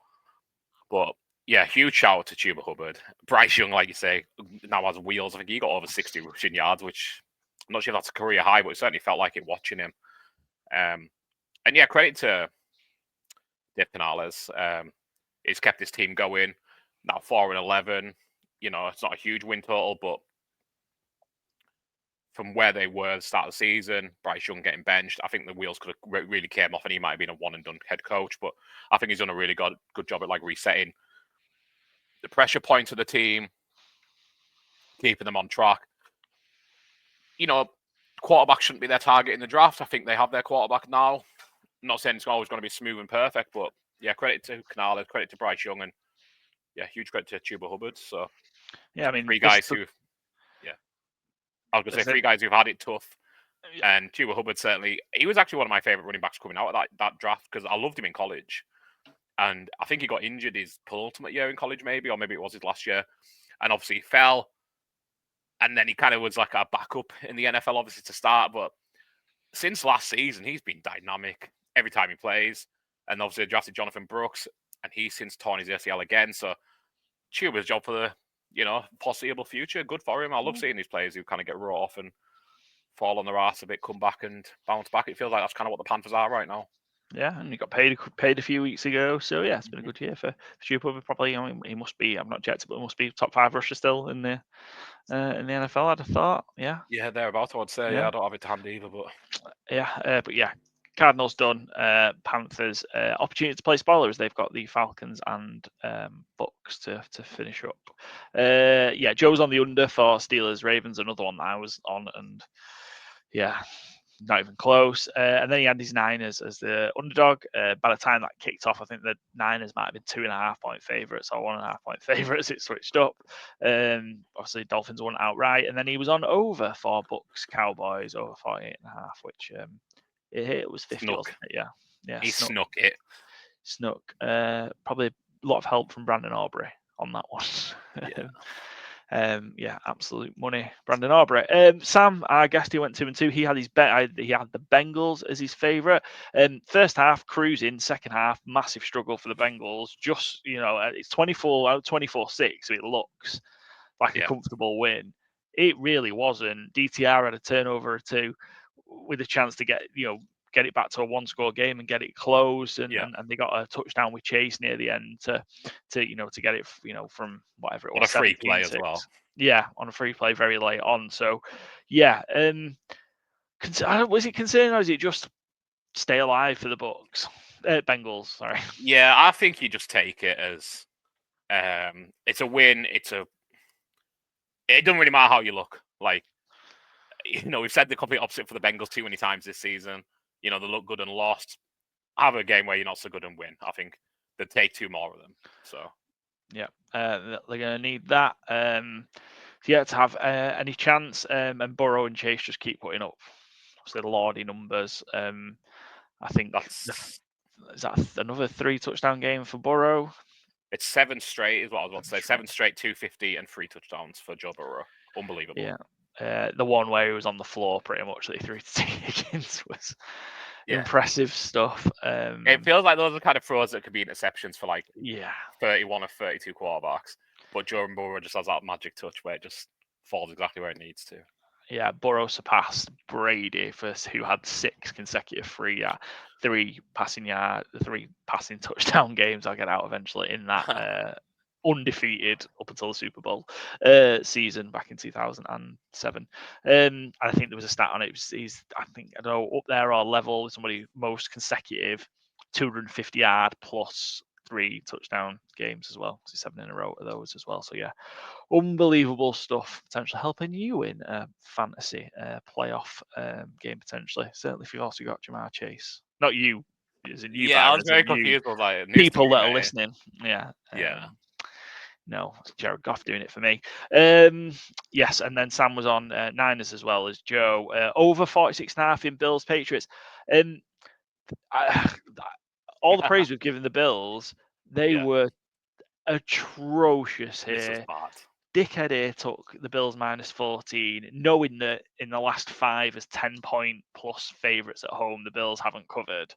But yeah, huge shout out to Chuba Hubbard. Bryce Young, like you say, now has wheels. I think he got over 60 rushing yards, which I'm not sure if that's a career high, but it certainly felt like it watching him. And yeah, credit to Dave Canales. He's kept his team going. Now 4-11. It's not a huge win total, but from where they were at the start of the season, Bryce Young getting benched, I think the wheels could have really came off, and he might have been a one and done head coach. But I think he's done a really good job at resetting the pressure points of the team, keeping them on track. Quarterback shouldn't be their target in the draft. I think they have their quarterback now. I'm not saying it's always going to be smooth and perfect, but yeah, credit to Canales, credit to Bryce Young, and yeah, huge credit to Chuba Hubbard. So yeah, I mean, three guys who've had it tough. And Chuba Hubbard he was actually one of my favorite running backs coming out of that draft, because I loved him in college. And I think he got injured his penultimate year in college, maybe, or maybe it was his last year. And obviously he fell. And then he kind of was like a backup in the NFL, obviously, to start. But since last season, he's been dynamic every time he plays. And obviously, they drafted Jonathan Brooks, and he's since torn his ACL again. So, Chuba's job for the foreseeable future. Good for him. I love seeing these players who kind of get raw off and fall on their ass a bit, come back and bounce back. It feels like that's kind of what the Panthers are right now. Yeah, and he got paid a few weeks ago. So yeah, it's been a good year for Chuba. Probably, he must be. I'm not checked, but he must be top 5 rusher still in the NFL. I'd have thought. Yeah. Yeah, thereabouts. I would say. Yeah, I don't have it to hand either, but yeah. Cardinals done. Panthers opportunity to play spoilers. They've got the Falcons and Bucks to finish up. Joe's on the under for Steelers Ravens. Another one that I was on, and yeah, Not even close. And then he had his Niners as the underdog. By the time that kicked off, I think the Niners might have been 2.5-point favourites or 1.5-point favourites. It switched up. Obviously, Dolphins won outright. And then he was on over for Bucks Cowboys over 48.5, which it was 50, Snuck. wasn't it? Yeah. Yeah. He snuck it. Snuck. Probably a lot of help from Brandon Aubrey on that one. Yeah. Absolute money. Brandon Aubrey. Sam, our guest, he went 2-2. He had he had the Bengals as his favourite. First half cruising, second half massive struggle for the Bengals. Just it's 24-6, so it looks like a comfortable win. It really wasn't. DTR had a turnover or two with a chance to get it back to a one-score game and get it closed, and they got a touchdown with Chase near the end to get it from whatever it was, on a free 17-6. play as well. Yeah, on a free play very late on. So was it concerning, or is it just stay alive for the Bucks? Bengals, sorry. Yeah, I think you just take it as it's a win. It doesn't really matter how you look. Like, we've said the complete opposite for the Bengals too many times this season. They look good and lost. Have a game where you're not so good and win. I think they'd take 2 more of them. So yeah, they're going to need that. To have any chance, and Burrow and Chase just keep putting up obviously lordy numbers. I think is that another 3 touchdown game for Burrow? It's 7 straight, is what I was about to say. 7 straight, 250 and 3 touchdowns for Joe Burrow. Unbelievable. Yeah. The one where he was on the floor pretty much that he threw to T. Higgins was impressive stuff. It feels like those are kind of throws that could be interceptions for 31 or 32 quarterbacks. But Joe Burrow just has that magic touch where it just falls exactly where it needs to. Yeah, Burrow surpassed Brady who had 6 consecutive 3 passing touchdown games. I'll get out eventually in that undefeated up until the Super Bowl season back in 2007. And I think there was a stat on it. He's up there or level with somebody most consecutive 250-yard plus 3 touchdown games as well. So 7 in a row of those as well. So yeah, unbelievable stuff. Potentially helping you win a fantasy playoff game potentially. Certainly if you've also got Jamar Chase. Not you. Yeah, Byron, I was very confused. I was like, people that are listening. Yeah. No, it's Jared Goff doing it for me. Yes, and then Sam was on Niners as well as Joe. Over 46.5 in Bills Patriots. All the praise we've given the Bills, they were atrocious here. This was bad. Dickhead here took the Bills -14, knowing that in the last 5 as 10-point plus favourites at home, the Bills haven't covered.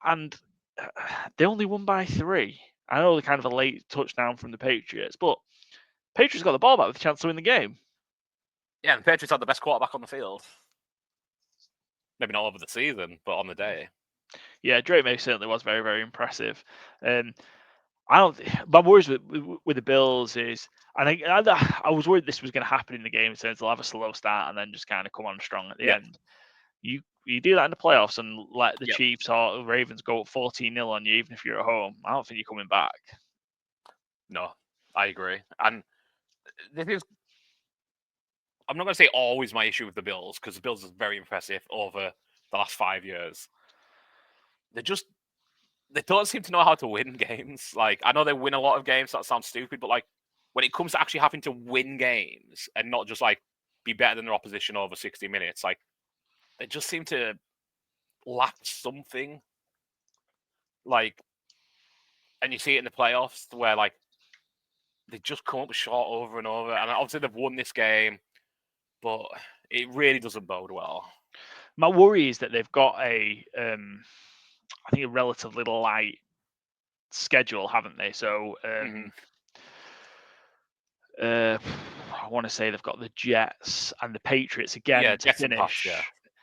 And they only won by 3. I know they're kind of a late touchdown from the Patriots, but Patriots got the ball back with a chance to win the game. Yeah, and the Patriots had the best quarterback on the field. Maybe not over the season, but on the day. Yeah, Drake May certainly was very, very impressive. My worries with the Bills is I was worried this was going to happen in the game. So they'll have a slow start and then just kind of come on strong at the end. You do that in the playoffs and let the Chiefs or the Ravens go up 14-0 on you, even if you're at home. I don't think you're coming back. No, I agree. And this is, I'm not going to say always my issue with the Bills, because the Bills is very impressive over the last 5 years. They don't seem to know how to win games. Like, I know they win a lot of games. That sounds stupid, but like when it comes to actually having to win games and not just like be better than their opposition over 60 minutes, like they just seem to lack something. Like, and you see it in the playoffs where like they just come up short over and over. And obviously they've won this game, but it really doesn't bode well. My worry is that they've got I think a relatively light schedule, haven't they? So I want to say they've got the Jets and the Patriots again to finish.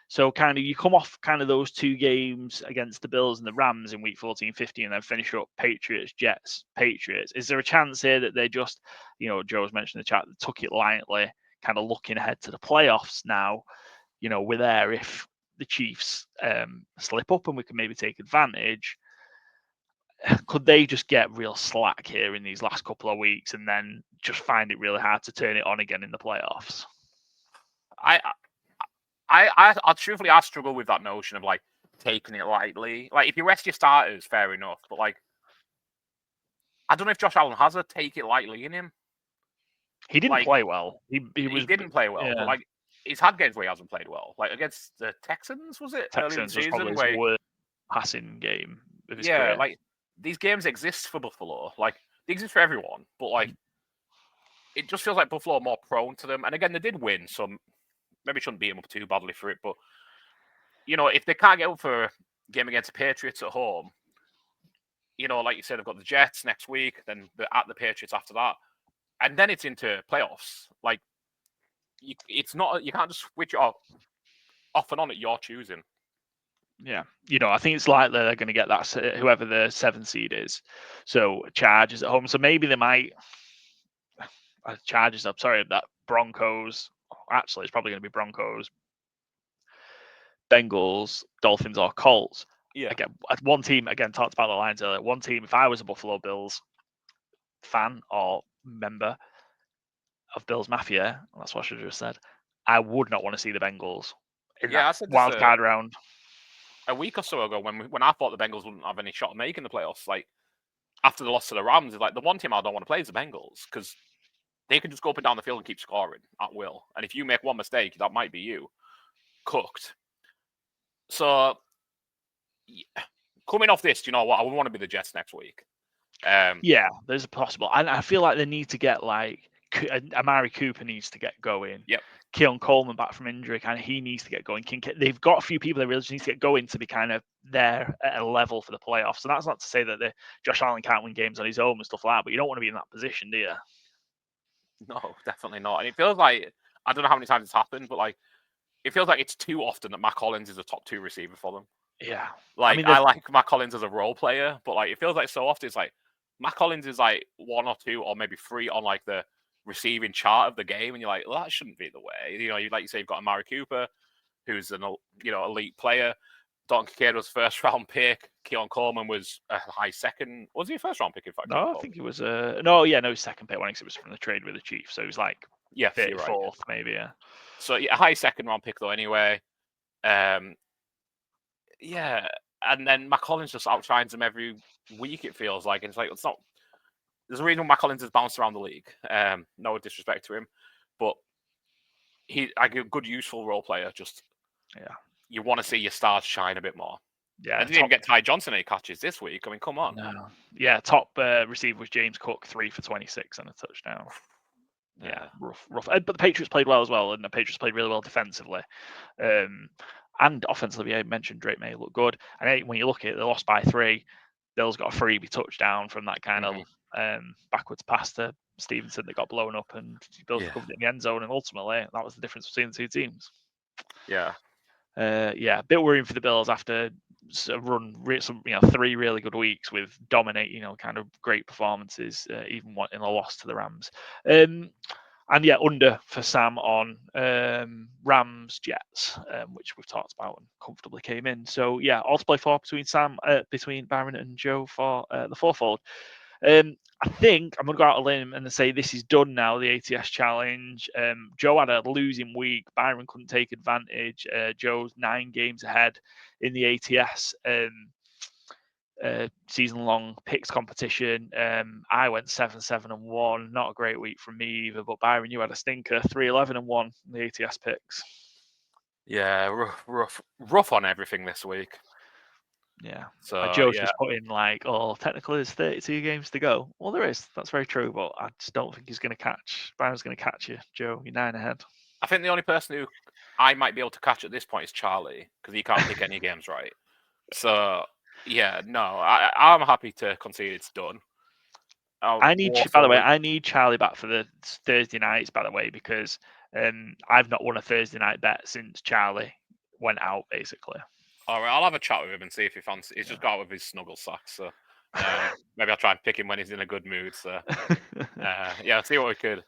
So kind of you come off kind of those 2 games against the Bills and the Rams in week 14, 15, and then finish up Patriots, Jets, Patriots. Is there a chance here that they just, Joe's mentioned in the chat, they took it lightly, kind of looking ahead to the playoffs now, we're there if the Chiefs slip up and we can maybe take advantage? Could they just get real slack here in these last couple of weeks and then just find it really hard to turn it on again in the playoffs? truthfully, I struggle with that notion of like taking it lightly. Like, if you rest your starters, fair enough, but like, I don't know if Josh Allen has a take it lightly in him. He didn't Like, play well. He he was, didn't play well, but yeah. like, he's had games where he hasn't played well. Like against the Texans, was it early in the Texans was probably season? his Where worst passing game of his yeah, career. like these games exist for Buffalo. Like they exist for everyone, but like it just feels like Buffalo are more prone to them. And again, they did win, so maybe shouldn't beat them up too badly for it. But you know, if they can't get up for a game against the Patriots at home, you know, like you said, they've got the Jets next week, then they're at the Patriots after that, and then it's into playoffs. Like it's not, you can't just switch it off and on at your choosing. Yeah, I think it's likely they're going to get that whoever the 7 seed is. So Chargers at home. So maybe they might. Chargers. I'm sorry, that Broncos. Actually, it's probably going to be Broncos, Bengals, Dolphins, or Colts. Yeah, Again, one team. Again, talked about the Lions earlier. One team. If I was a Buffalo Bills fan or member of Bills Mafia, that's what I should have just said. I would not want to see the Bengals in yeah. that I said this wild card round. a week or so ago when I thought the Bengals wouldn't have any shot of making the playoffs. Like after the loss to the Rams, is like the one team I don't want to play is the Bengals because they can just go up and down the field and keep scoring at will. And if you make one mistake, that might be you cooked. So yeah. Coming off this, you know what? I would want to be the Jets next week. Yeah, there's a possible. And I feel like they need to get like Amari Cooper needs to get going. Yep. Keon Coleman back from injury, kind of he needs to get going. They've got a few people that really just need to get going to be kind of there at a level for the playoffs. And that's not to say that Josh Allen can't win games on his own and stuff like that, but you don't want to be in that position, do you? No, definitely not. And it feels like, I don't know how many times it's happened, but like it feels like it's too often that Matt Collins is a top 2 receiver for them. Yeah. Like I like Matt Collins as a role player, but like it feels like so often it's like Matt Collins is like 1 or 2 or maybe 3 on like the receiving chart of the game, and you're like, well, that shouldn't be the way. You know, like you say, you've got Amari Cooper, who's an elite player. Dalton Kincaid was first round pick. Keon Coleman was a high second. Was he a first round pick? In fact, no, I think it was second pick. When it was from the trade with the Chiefs, so it was like yes, 34th, you're right. maybe. Yeah. So yeah, a high second round pick though. Anyway, yeah, and then Matt Collins just outshines him every week. It feels like, and it's like it's not. There's a reason Matt Collins has bounced around the league. No disrespect to him, but he's a good, useful role player. Just you want to see your stars shine a bit more. Yeah, and didn't even get Ty Johnson any catches this week. I mean, come on. No. Yeah, top receiver was James Cook, 3 for 26 and a touchdown. Yeah, rough. But the Patriots played well as well, and the Patriots played really well defensively. And offensively, I mentioned Drake May looked good. And when you look at it, they lost by 3. Bill's got a freebie touchdown from that kind of backwards pass to Stevenson that got blown up, and Bills recovered it in the end zone. And ultimately, that was the difference between the two teams. Yeah. A bit worrying for the Bills after run 3 really good weeks with dominating, kind of great performances, even in a loss to the Rams. And yeah, under for Sam on Rams Jets, which we've talked about and comfortably came in. So yeah, all to play for between Byron and Joe for the fourfold. I think I'm going to go out on a limb and say this is done now, the ATS challenge. Joe had a losing week. Byron couldn't take advantage. Joe's 9 games ahead in the ATS season-long picks competition. I went 7-7-1. Not a great week from me either. But Byron, you had a stinker, 3-11-1 in the ATS picks. Yeah, rough on everything this week. Yeah. So Joe's just put in technically there's 32 games to go. Well, there is. That's very true. But I just don't think he's going to catch. Byron's going to catch you, Joe. You're 9 ahead. I think the only person who I might be able to catch at this point is Charlie, because he can't pick any games right. So yeah, no, I'm happy to concede it's done. I need Charlie back for the Thursday nights, by the way, because I've not won a Thursday night bet since Charlie went out, basically. All right, I'll have a chat with him and see if he fancies. He's just got out with his snuggle sack, so maybe I'll try and pick him when he's in a good mood. So yeah, see what we could.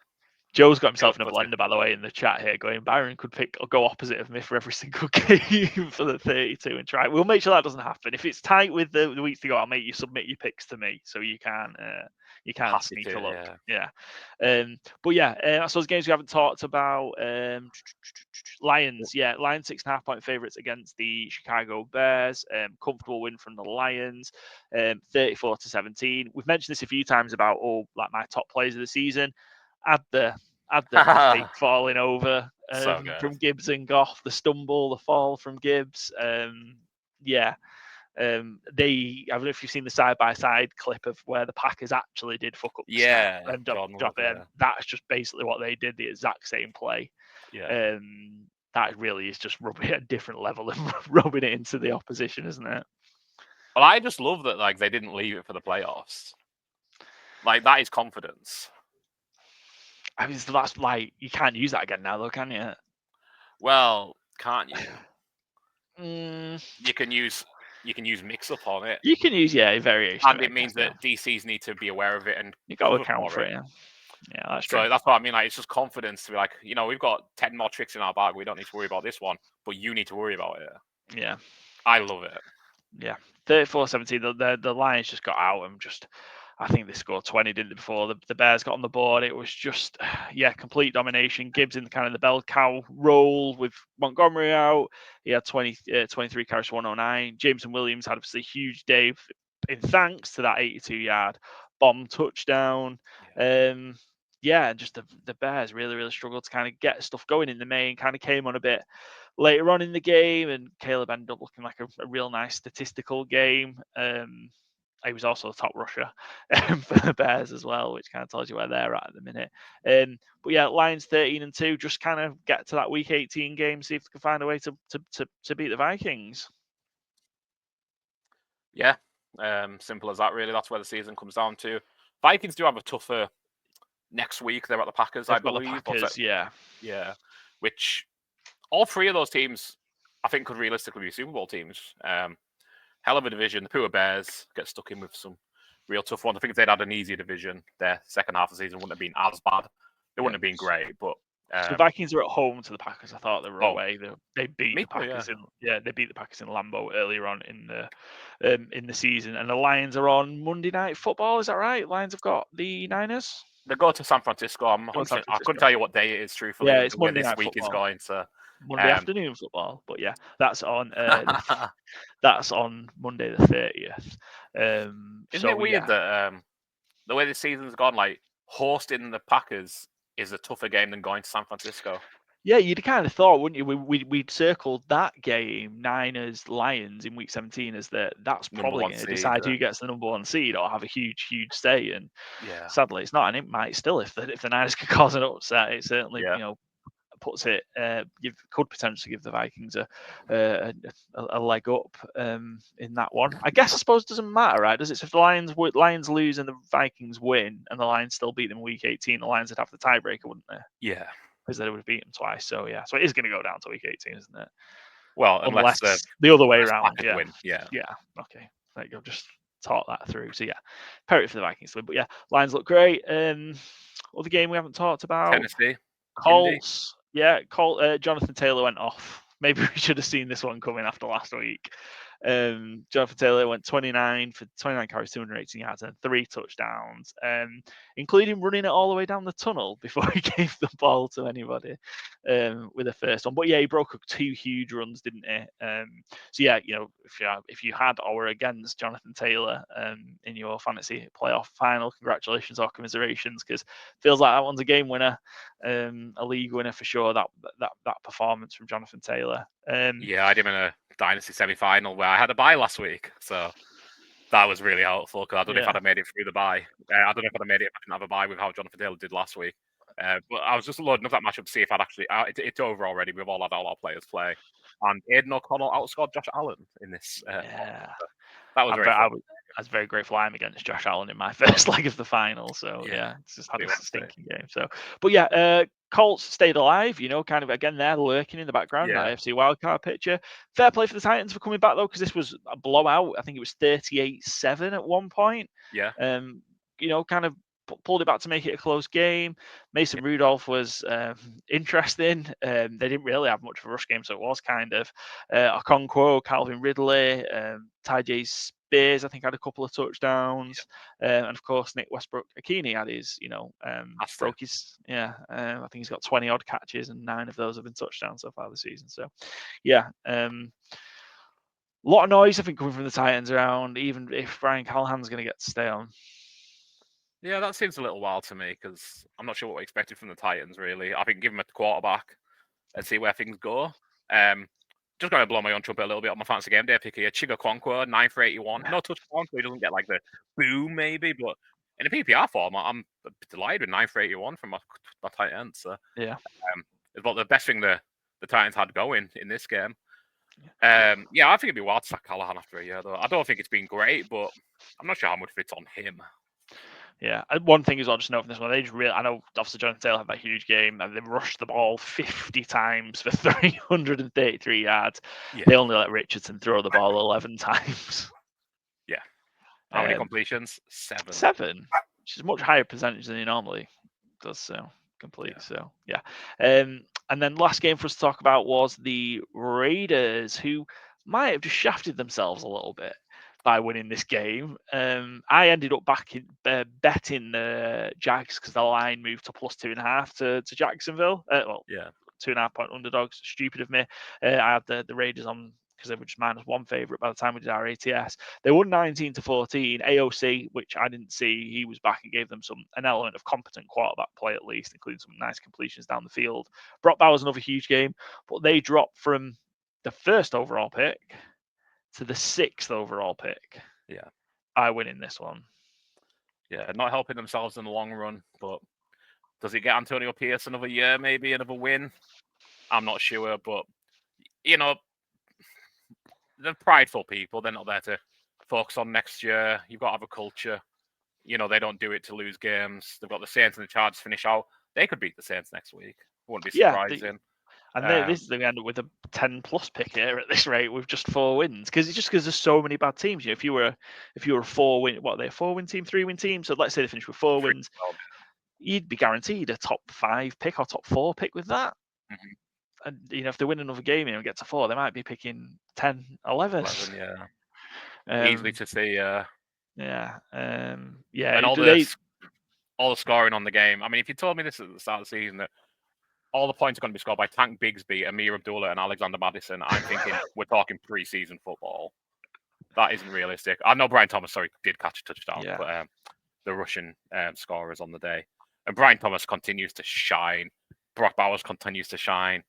Joe's got himself in a blender, by the way, in the chat here, going, Byron could pick or go opposite of me for every single game for the 32 and try. We'll make sure that doesn't happen. If it's tight with the weeks to go, I'll make you submit your picks to me so you can You can't Happy sneak to, a look. yeah. But yeah, I suppose games we haven't talked about. Lions, yeah, Lions 6.5 point favorites against the Chicago Bears. Comfortable win from the Lions, 34-17. We've mentioned this a few times about like my top players of the season. Add the fake falling over So good. from Gibbs and Goff, the stumble, the fall from Gibbs. Yeah. I don't know if you've seen the side-by-side clip of where the Packers actually did fuck up the snap and drop it. That's just basically what they did, the exact same play. Yeah. That really is just rubbing at a different level and rubbing it into the opposition, isn't it? Well, I just love that like they didn't leave it for the playoffs. Like that is confidence. I mean, that's like you can't use that again now, though, can you? Well, can't you? Mm, You can use mix up on it. you can use a variation, and it means that DCs need to be aware of it and you got to account for it. Yeah, that's true. So that's what I mean. Like, it's just confidence to be like, we've got 10 more tricks in our bag. We don't need to worry about this one, but you need to worry about it. Yeah, I love it. Yeah, 34-17. The Lions just got out and I think they scored 20, didn't they, before the Bears got on the board. It was just, complete domination. Gibbs in kind of the bell cow role with Montgomery out. He had 23 carries for 109. Jameson Williams had a huge day in thanks to that 82-yard bomb touchdown. Just the Bears really, really struggled to kind of get stuff going in the main, kind of came on a bit later on in the game, and Caleb ended up looking like a real nice statistical game. He was also the top rusher for the Bears as well, which kind of tells you where they're at the minute. But yeah, Lions 13-2, just kind of get to that Week 18 game, see if they can find a way to beat the Vikings. Yeah, simple as that, really. That's where the season comes down to. Vikings do have a tougher next week. They're at the Packers, I believe. Yeah, which all three of those teams, I think, could realistically be Super Bowl teams. Hell of a division. The Poor Bears get stuck in with some real tough ones. I think if they'd had an easier division, their second half of the season wouldn't have been as bad. It wouldn't have been great, but so the Vikings are at home to the Packers. I thought they were away. They beat the Packers. They beat the Packers in Lambeau earlier on in the season. And the Lions are on Monday Night Football. Is that right? Lions have got the Niners. They go to San Francisco. I couldn't tell you what day it is, truthfully. Yeah, it's Monday this Night week Football. is going. So Monday afternoon football, but yeah, that's on that's on Monday the 30th. Isn't it weird that the way the season's gone, like hosting the Packers is a tougher game than going to San Francisco? Yeah, you'd kind of thought, wouldn't you? We'd circled that game, Niners Lions in Week 17, as that's probably going to decide who gets the number one seed or have a huge say. And sadly, it's not, and it might still if the Niners can cause an upset. It certainly puts it could potentially give the Vikings a leg up in that one. I suppose it doesn't matter, right? Does it? So if the Lions lose and the Vikings win and the Lions still beat them in Week 18, the Lions would have the tiebreaker, wouldn't they? Yeah, because they would have beaten them twice. So so it is going to go down to Week 18, isn't it? Well, unless the other way around. Win. Yeah. Okay, there you go. Just talk that through. So period for the Vikings to win. But Lions look great. Other game we haven't talked about. Tennessee. Colts. Jonathan Taylor went off. Maybe we should have seen this one coming after last week. Jonathan Taylor went 29 carries, 218 yards, and 3 touchdowns, including running it all the way down the tunnel before he gave the ball to anybody with the first one. But he broke up 2 huge runs, didn't he? If you had or were against Jonathan Taylor in your fantasy playoff final, congratulations or commiserations, because feels like that one's a game winner, a league winner for sure. That performance from Jonathan Taylor. I had him in a Dynasty semi-final where I had a bye last week, so that was really helpful. Because I don't know if I'd have made it through the bye. I don't know if I'd have made it if I didn't have a bye with how Jonathan Taylor did last week. But I was just loading up that matchup to see if I'd actually. It's over already. We've all had all our players play, and Aiden O'Connell outscored Josh Allen in this. That was I was very grateful I'm against Josh Allen in my first leg of the final. So it's just had a stinking game. So, but Colts stayed alive. Kind of again they're lurking in the background. That AFC wildcard picture. Fair play for the Titans for coming back though, because this was a blowout. I think it was 38-7 at one point. Kind of pulled it back to make it a close game. Mason Rudolph was interesting. They didn't really have much of a rush game, so it was kind of Okonkwo, Calvin Ridley, Tyjae Spears, I think, had a couple of touchdowns, and of course Nick Westbrook-Akini had his, broke his, I think he's got 20 odd catches, and 9 of those have been touchdowns so far this season. So, yeah, a lot of noise, I think, coming from the Titans around, even if Brian Callahan's going to get to stay on. Yeah, that seems a little wild to me because I'm not sure what we expected from the Titans, really. I think give him a quarterback and see where things go. Just going to blow my own trumpet a little bit on my fantasy game day pick here. Chiga Quanqua, 9 for 81. No touchdown, so he doesn't get like the boom, maybe, but in a PPR form, I'm delighted with 9 for 81 from my tight end. So, yeah. It's about the best thing the Titans had going in this game. I think it'd be wild to sack Callahan after a year, though. I don't think it's been great, but I'm not sure how much of it's on him. Yeah, and one thing is I'll just note from this one, they just really, I know obviously Jonathan Taylor had that huge game and they rushed the ball 50 times for 333 yards. Yeah. They only let Richardson throw the ball 11 times. Yeah. How many completions? 7. 7, which is a much higher percentage than he normally does. So complete. Yeah. So yeah. And then last game for us to talk about was the Raiders, who might have just shafted themselves a little bit by winning this game. I ended up betting the Jags because the line moved to +2.5 to Jacksonville. 2.5 point underdogs. Stupid of me. I had the Raiders on because they were just -1 favorite by the time we did our ATS. They won 19-14. AOC, which I didn't see, he was back and gave them an element of competent quarterback play at least, including some nice completions down the field. Brock Bowers, another huge game, but they dropped from the first overall pick to the 6th overall pick. Yeah. I win in this one. Yeah, not helping themselves in the long run, but does it get Antonio Pierce another year, maybe another win? I'm not sure, but, they're prideful people. They're not there to focus on next year. You've got to have a culture. They don't do it to lose games. They've got the Saints and the Chargers finish out. They could beat the Saints next week. Wouldn't be surprising. This is going to end up with a 10+ pick here at this rate with just 4 wins because there's so many bad teams. If you were a 4-win, what are they, a 4-win team, 3-win team? So let's say they finish with 4 wins, you'd be guaranteed a top 5 pick or top 4 pick with that. Mm-hmm. And if they win another game and get to 4, they might be picking 10, 11. Easily to see. Yeah. And all the scoring on the game. I mean, if you told me this at the start of the season that all the points are going to be scored by Tank Bigsby, Amir Abdullah, and Alexander Madison, I'm thinking we're talking preseason football. That isn't realistic. I know Brian Thomas, did catch a touchdown, but the Russian scorers on the day. And Brian Thomas continues to shine. Brock Bowers continues to shine.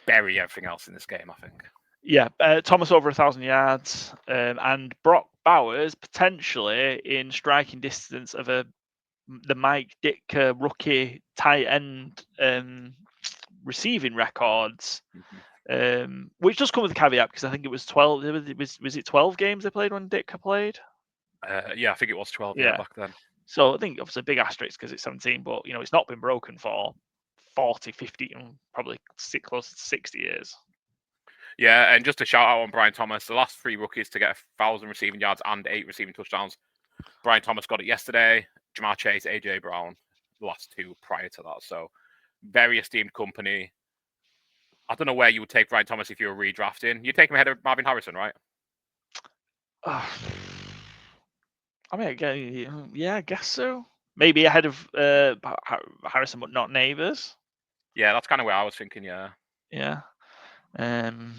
Bury everything else in this game, I think. Yeah, Thomas over 1,000 yards, and Brock Bowers potentially in striking distance of the Mike Ditka rookie tight end receiving records, which does come with a caveat because I think it was 12. Was it 12 games they played when Ditka played? I think it was 12. Back then. So I think obviously a big asterisk because it's 17, but it's not been broken for 40, 50, and probably close to 60 years. Yeah, and just a shout out on Brian Thomas, the last 3 rookies to get 1,000 receiving yards and 8 receiving touchdowns. Brian Thomas got it yesterday. Jamar Chase, AJ Brown, the last 2 prior to that. So very esteemed company. I don't know where you would take Brian Thomas if you were redrafting. You'd take him ahead of Marvin Harrison, right? I mean, I guess so. Maybe ahead of Harrison, but not Neighbors. Yeah, that's kind of where I was thinking. Yeah. And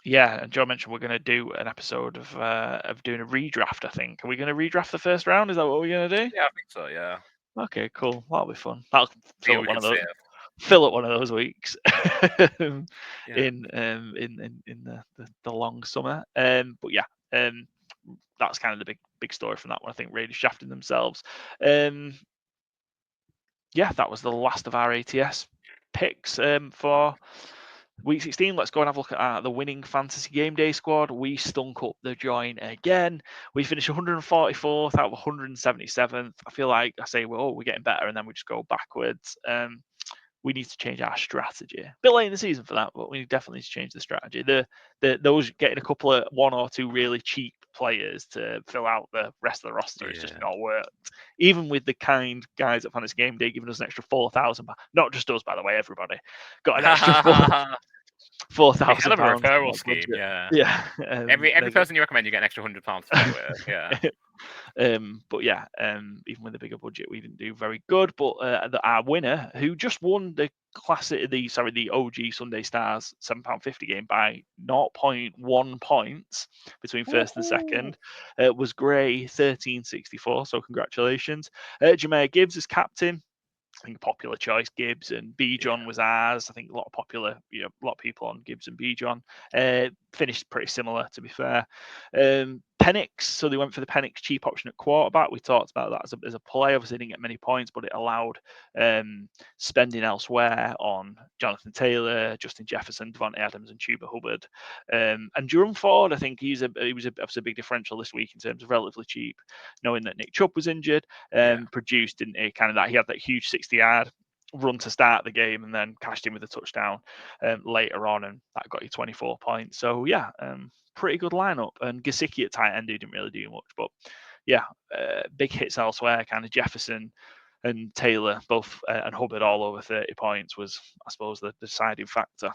Joe mentioned we're going to do an episode of doing a redraft. I think. Are we going to redraft the first round? Is that what we're going to do? Yeah, I think so. Yeah. Okay, cool. That'll be fun. That'll fill up one of those weeks in the long summer. But yeah, that's kind of the big story from that one. I think Raiders shafting themselves. That was the last of our ATS picks for week 16. Let's go and have a look at the winning Fantasy Gameday squad. We stunk up the joint again. We finished 144th out of 177th. I feel like I say, well, we're getting better, and then we just go backwards. We need to change our strategy. A bit late in the season for that, but we definitely need to change the strategy. Those getting a couple of 1 or 2 really cheap players to fill out the rest of the roster is just not worked. Even with the kind guys at Fantasy Gameday giving us an extra 4,000, not just us, by the way, everybody got an extra £4,000 hell of a referral scheme, budget. yeah. Yeah. Every person you recommend, you get an extra £100 to play with. Yeah. But yeah, even with a bigger budget, we didn't do very good. But our winner, who just won the the OG Sunday Stars £7.50 game by 0.1 points between first and second, was Gray 1364. So congratulations, Jameer Gibbs as captain. I think a popular choice, Gibbs, and B John was ours. I think a lot of a lot of people on Gibbs and B John. Finished pretty similar, to be fair. Penix, so they went for the Penix cheap option at quarterback. We talked about that as a play. Obviously, didn't get many points, but it allowed spending elsewhere on Jonathan Taylor, Justin Jefferson, Devontae Adams, and Chuba Hubbard. And Jerome Ford, I think he was a big differential this week in terms of relatively cheap, knowing that Nick Chubb was injured. Produced, didn't he? Kind of that he had that huge 60-yard run to start the game and then cashed in with a touchdown later on, and that got you 24 points. So yeah, pretty good lineup. And Gesicki at tight end, who didn't really do much, but yeah, big hits elsewhere. Kind of Jefferson and Taylor both and Hubbard all over 30 points was, I suppose, the deciding factor.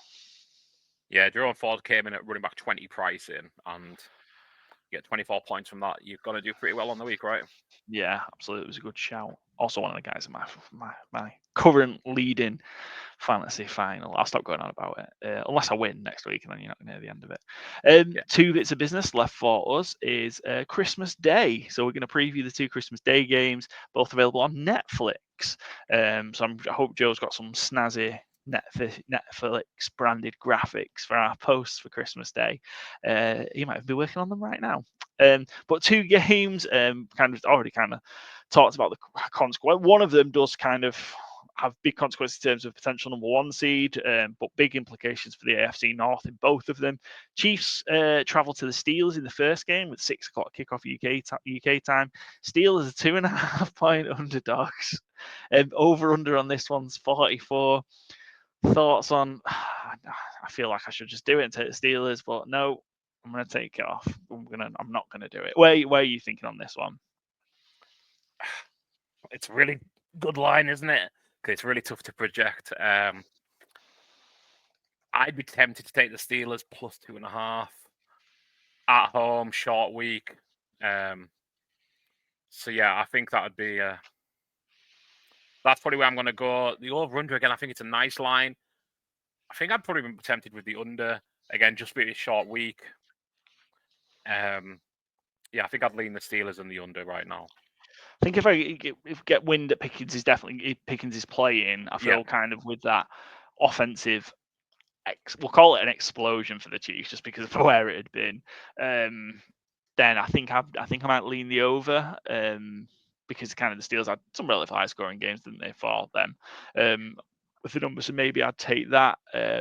Yeah, Jerome Ford came in at running back 20 pricing, and you get 24 points from that. You're going to do pretty well on the week, right? Yeah, absolutely. It was a good shout. Also, one of the guys in my current leading fantasy final. I'll stop going on about it unless I win next week, and then you're not near the end of it. Two bits of business left for us is Christmas Day. So we're going to preview the two Christmas Day games, both available on Netflix. So I hope Joe's got some snazzy Netflix branded graphics for our posts for Christmas Day. He might be working on them right now. But two games, kind of talked about the consequence. One of them does kind of have big consequences in terms of potential number one seed, but big implications for the AFC North in both of them. Chiefs travel to the Steelers in the first game with 6 o'clock kickoff UK time. Steelers are 2.5 point underdogs. Over under on this one's 44. Thoughts on? I feel like I should just do it and take the Steelers, but no, I'm going to take it off. I'm not going to do it. Where are you thinking on this one? It's a really good line, isn't it? Because it's really tough to project. I'd be tempted to take the Steelers plus 2.5 at home, short week. So yeah, I think that would be. That's probably where I'm going to go. The over/under again, I think it's a nice line. I think I'd probably be tempted with the under again, just be a short week. Yeah, I think I'd lean the Steelers and the under right now. I think if I get wind that Pickens is playing, I feel kind of with that offensive, we'll call it an explosion for the Chiefs just because of where it had been. Then I think I might lean the over because kind of the Steelers had some relatively high scoring games, didn't they, for them? With the numbers, so maybe I'd take that.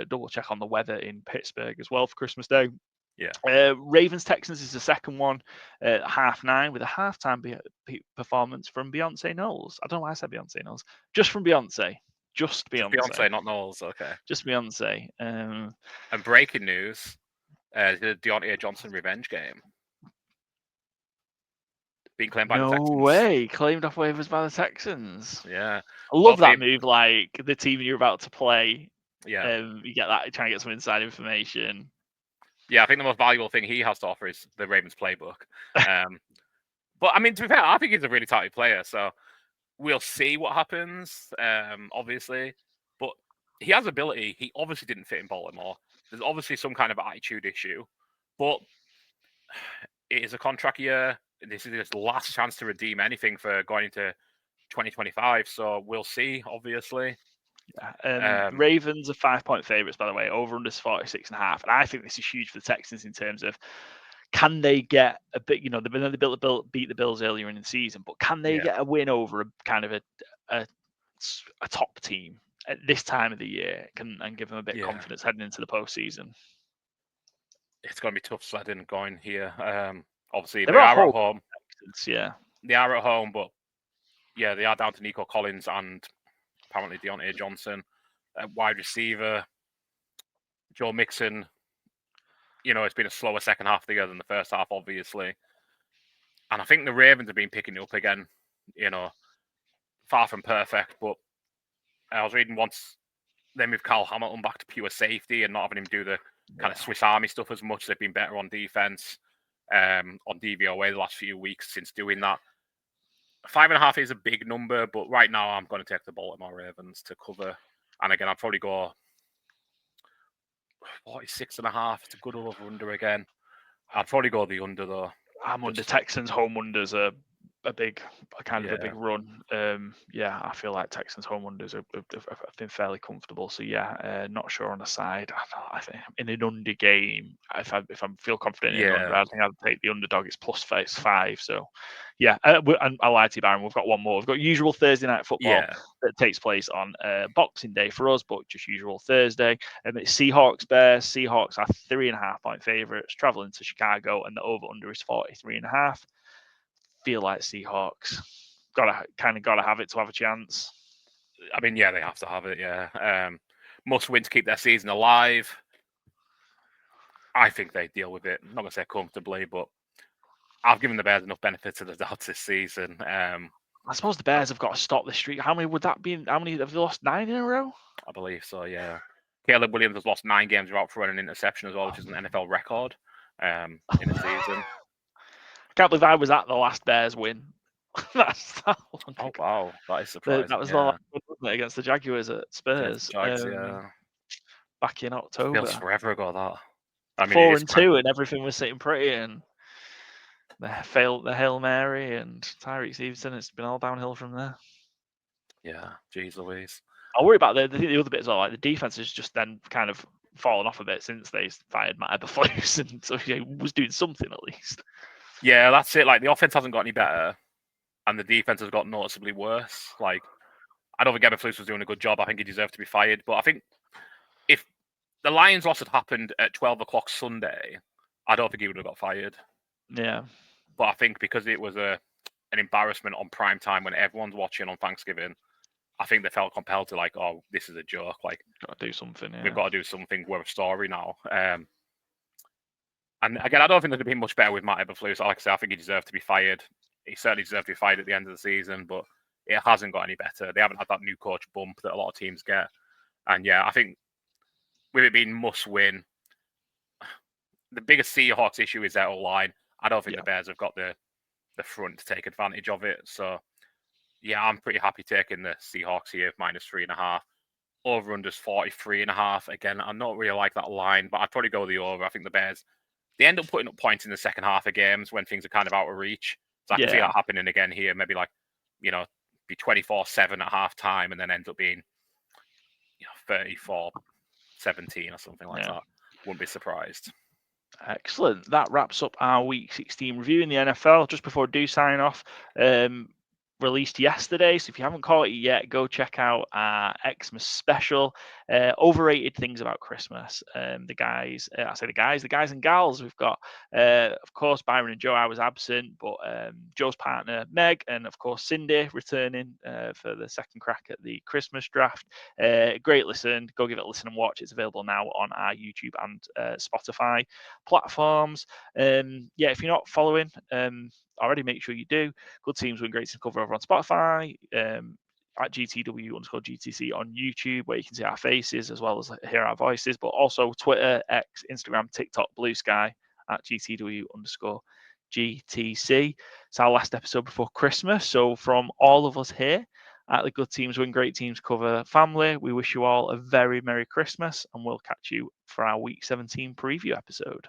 Double check on the weather in Pittsburgh as well for Christmas Day. Yeah. Ravens Texans is the second one, 9:30 with a halftime performance from Beyonce Knowles. I don't know why I said Beyonce Knowles. Just from Beyonce. Just Beyonce, not Knowles. Okay. Just Beyonce. And breaking news: the Deontay Johnson revenge game being claimed by the Texans. No way, claimed off waivers by the Texans. Yeah, I love that move. Like the team you're about to play. Yeah, you get that, trying to get some inside information. Yeah, I think the most valuable thing he has to offer is the Ravens playbook. But I mean, to be fair, I think he's a really talented player. So we'll see what happens. Obviously, but he has ability. He obviously didn't fit in Baltimore. There's obviously some kind of attitude issue, but it is a contract year. This is his last chance to redeem anything for going into 2025. So we'll see. Obviously. Ravens are 5-point favorites, by the way. Over under 46.5, and I think this is huge for the Texans in terms of can they get a bit. You know, they've been able to beat the Bills earlier in the season, but can they get a win over a kind of a top team at this time of the year and give them a bit of confidence heading into the postseason? It's going to be tough sledding going here. Obviously, they are at home. Yeah, they are at home, but yeah, they are down to Nico Collins and apparently Deontay Johnson, wide receiver, Joe Mixon. You know, it's been a slower second half of the year than the first half, obviously. And I think the Ravens have been picking it up again. You know, far from perfect, but I was reading once then with Carl Hamilton back to pure safety and not having him do the kind of Swiss Army stuff as much, they've been better on defense, on DVOA the last few weeks since doing that. 5.5 is a big number, but right now I'm going to take the Baltimore Ravens to cover. And again, I'll probably go 46.5. It's a good over-under again. I'd probably go the under, though. I'm under Texans. Home unders are a big run. I feel like Texans home unders have been fairly comfortable. So not sure on the side. I think in an under game, if I feel confident in an under, I think I'd take the underdog. It's plus 5. So and I lied to you, Byron. We've got one more. We've got usual Thursday night football that takes place on Boxing Day for us, but just usual Thursday. It's Seahawks Bears. Seahawks are 3.5 point favorites traveling to Chicago, and the over under is 43.5. Feel like Seahawks gotta have it to have a chance. I mean, they have to have it. Yeah, must win to keep their season alive. I think they deal with it. I'm not gonna say comfortably, but I've given the Bears enough benefit of the doubt this season. I suppose the Bears have got to stop this streak. How many would that be? How many have they lost? 9 in a row? I believe so. Yeah. Caleb Williams has lost 9 games without throwing an interception as well, which is an NFL record in a season. I can't believe I was at the last Bears win. That's that long ago. Wow, that is surprising. That was the last one, wasn't it, against the Jaguars at Spurs. Jags, back in October. Feels forever ago that. I mean, 4-2 and everything was sitting pretty, and they failed the Hail Mary and Tyreek Stevenson. It's been all downhill from there. Yeah, geez Louise. I worry about the other bit as well. Like the defense has just then kind of fallen off a bit since they fired Matt Eberflus, and so he was doing something at least. Yeah, that's it. Like the offense hasn't got any better, and the defense has got noticeably worse. Like I don't think Eberflus was doing a good job. I think he deserved to be fired. But I think if the Lions loss had happened at 12 o'clock Sunday, I don't think he would have got fired. Yeah. But I think because it was an embarrassment on prime time when everyone's watching on Thanksgiving, I think they felt compelled to this is a joke. Like, got to do something. Yeah. We've got to do something. We're a story now. And again, I don't think they'd have been much better with Matt Eberflus. Like I say, I think he deserved to be fired. He certainly deserved to be fired at the end of the season, but it hasn't got any better. They haven't had that new coach bump that a lot of teams get. And I think with it being must win, the biggest Seahawks issue is their O-line. I don't think the Bears have got the front to take advantage of it. So, I'm pretty happy taking the Seahawks here, minus 3.5. Over-under's 43.5. Again, I don't really like that line, but I'd probably go the over. I think the Bears, they end up putting up points in the second half of games when things are kind of out of reach. So I can see that happening again here. Maybe be 24-7 at half time and then end up being 34-17 or something like that. Wouldn't be surprised. Excellent. That wraps up our Week 16 review in the NFL. Just before I do sign off, released yesterday, so if you haven't caught it yet, go check out our Xmas special. Overrated things about Christmas. The guys and gals. We've got, of course, Byron and Joe. I was absent, but Joe's partner Meg and of course Cindy returning for the second crack at the Christmas draft. Great listen. Go give it a listen and watch. It's available now on our YouTube and Spotify platforms. If you're not following already, make sure you do. Good Teams Win Great Teams cover over on Spotify, at GTW_GTC on YouTube, where you can see our faces as well as hear our voices, but also Twitter, X, Instagram, TikTok, Blue Sky at GTW_GTC. It's our last episode before Christmas. So from all of us here at the Good Teams Win Great Teams cover family, we wish you all a very Merry Christmas, and we'll catch you for our Week 17 preview episode.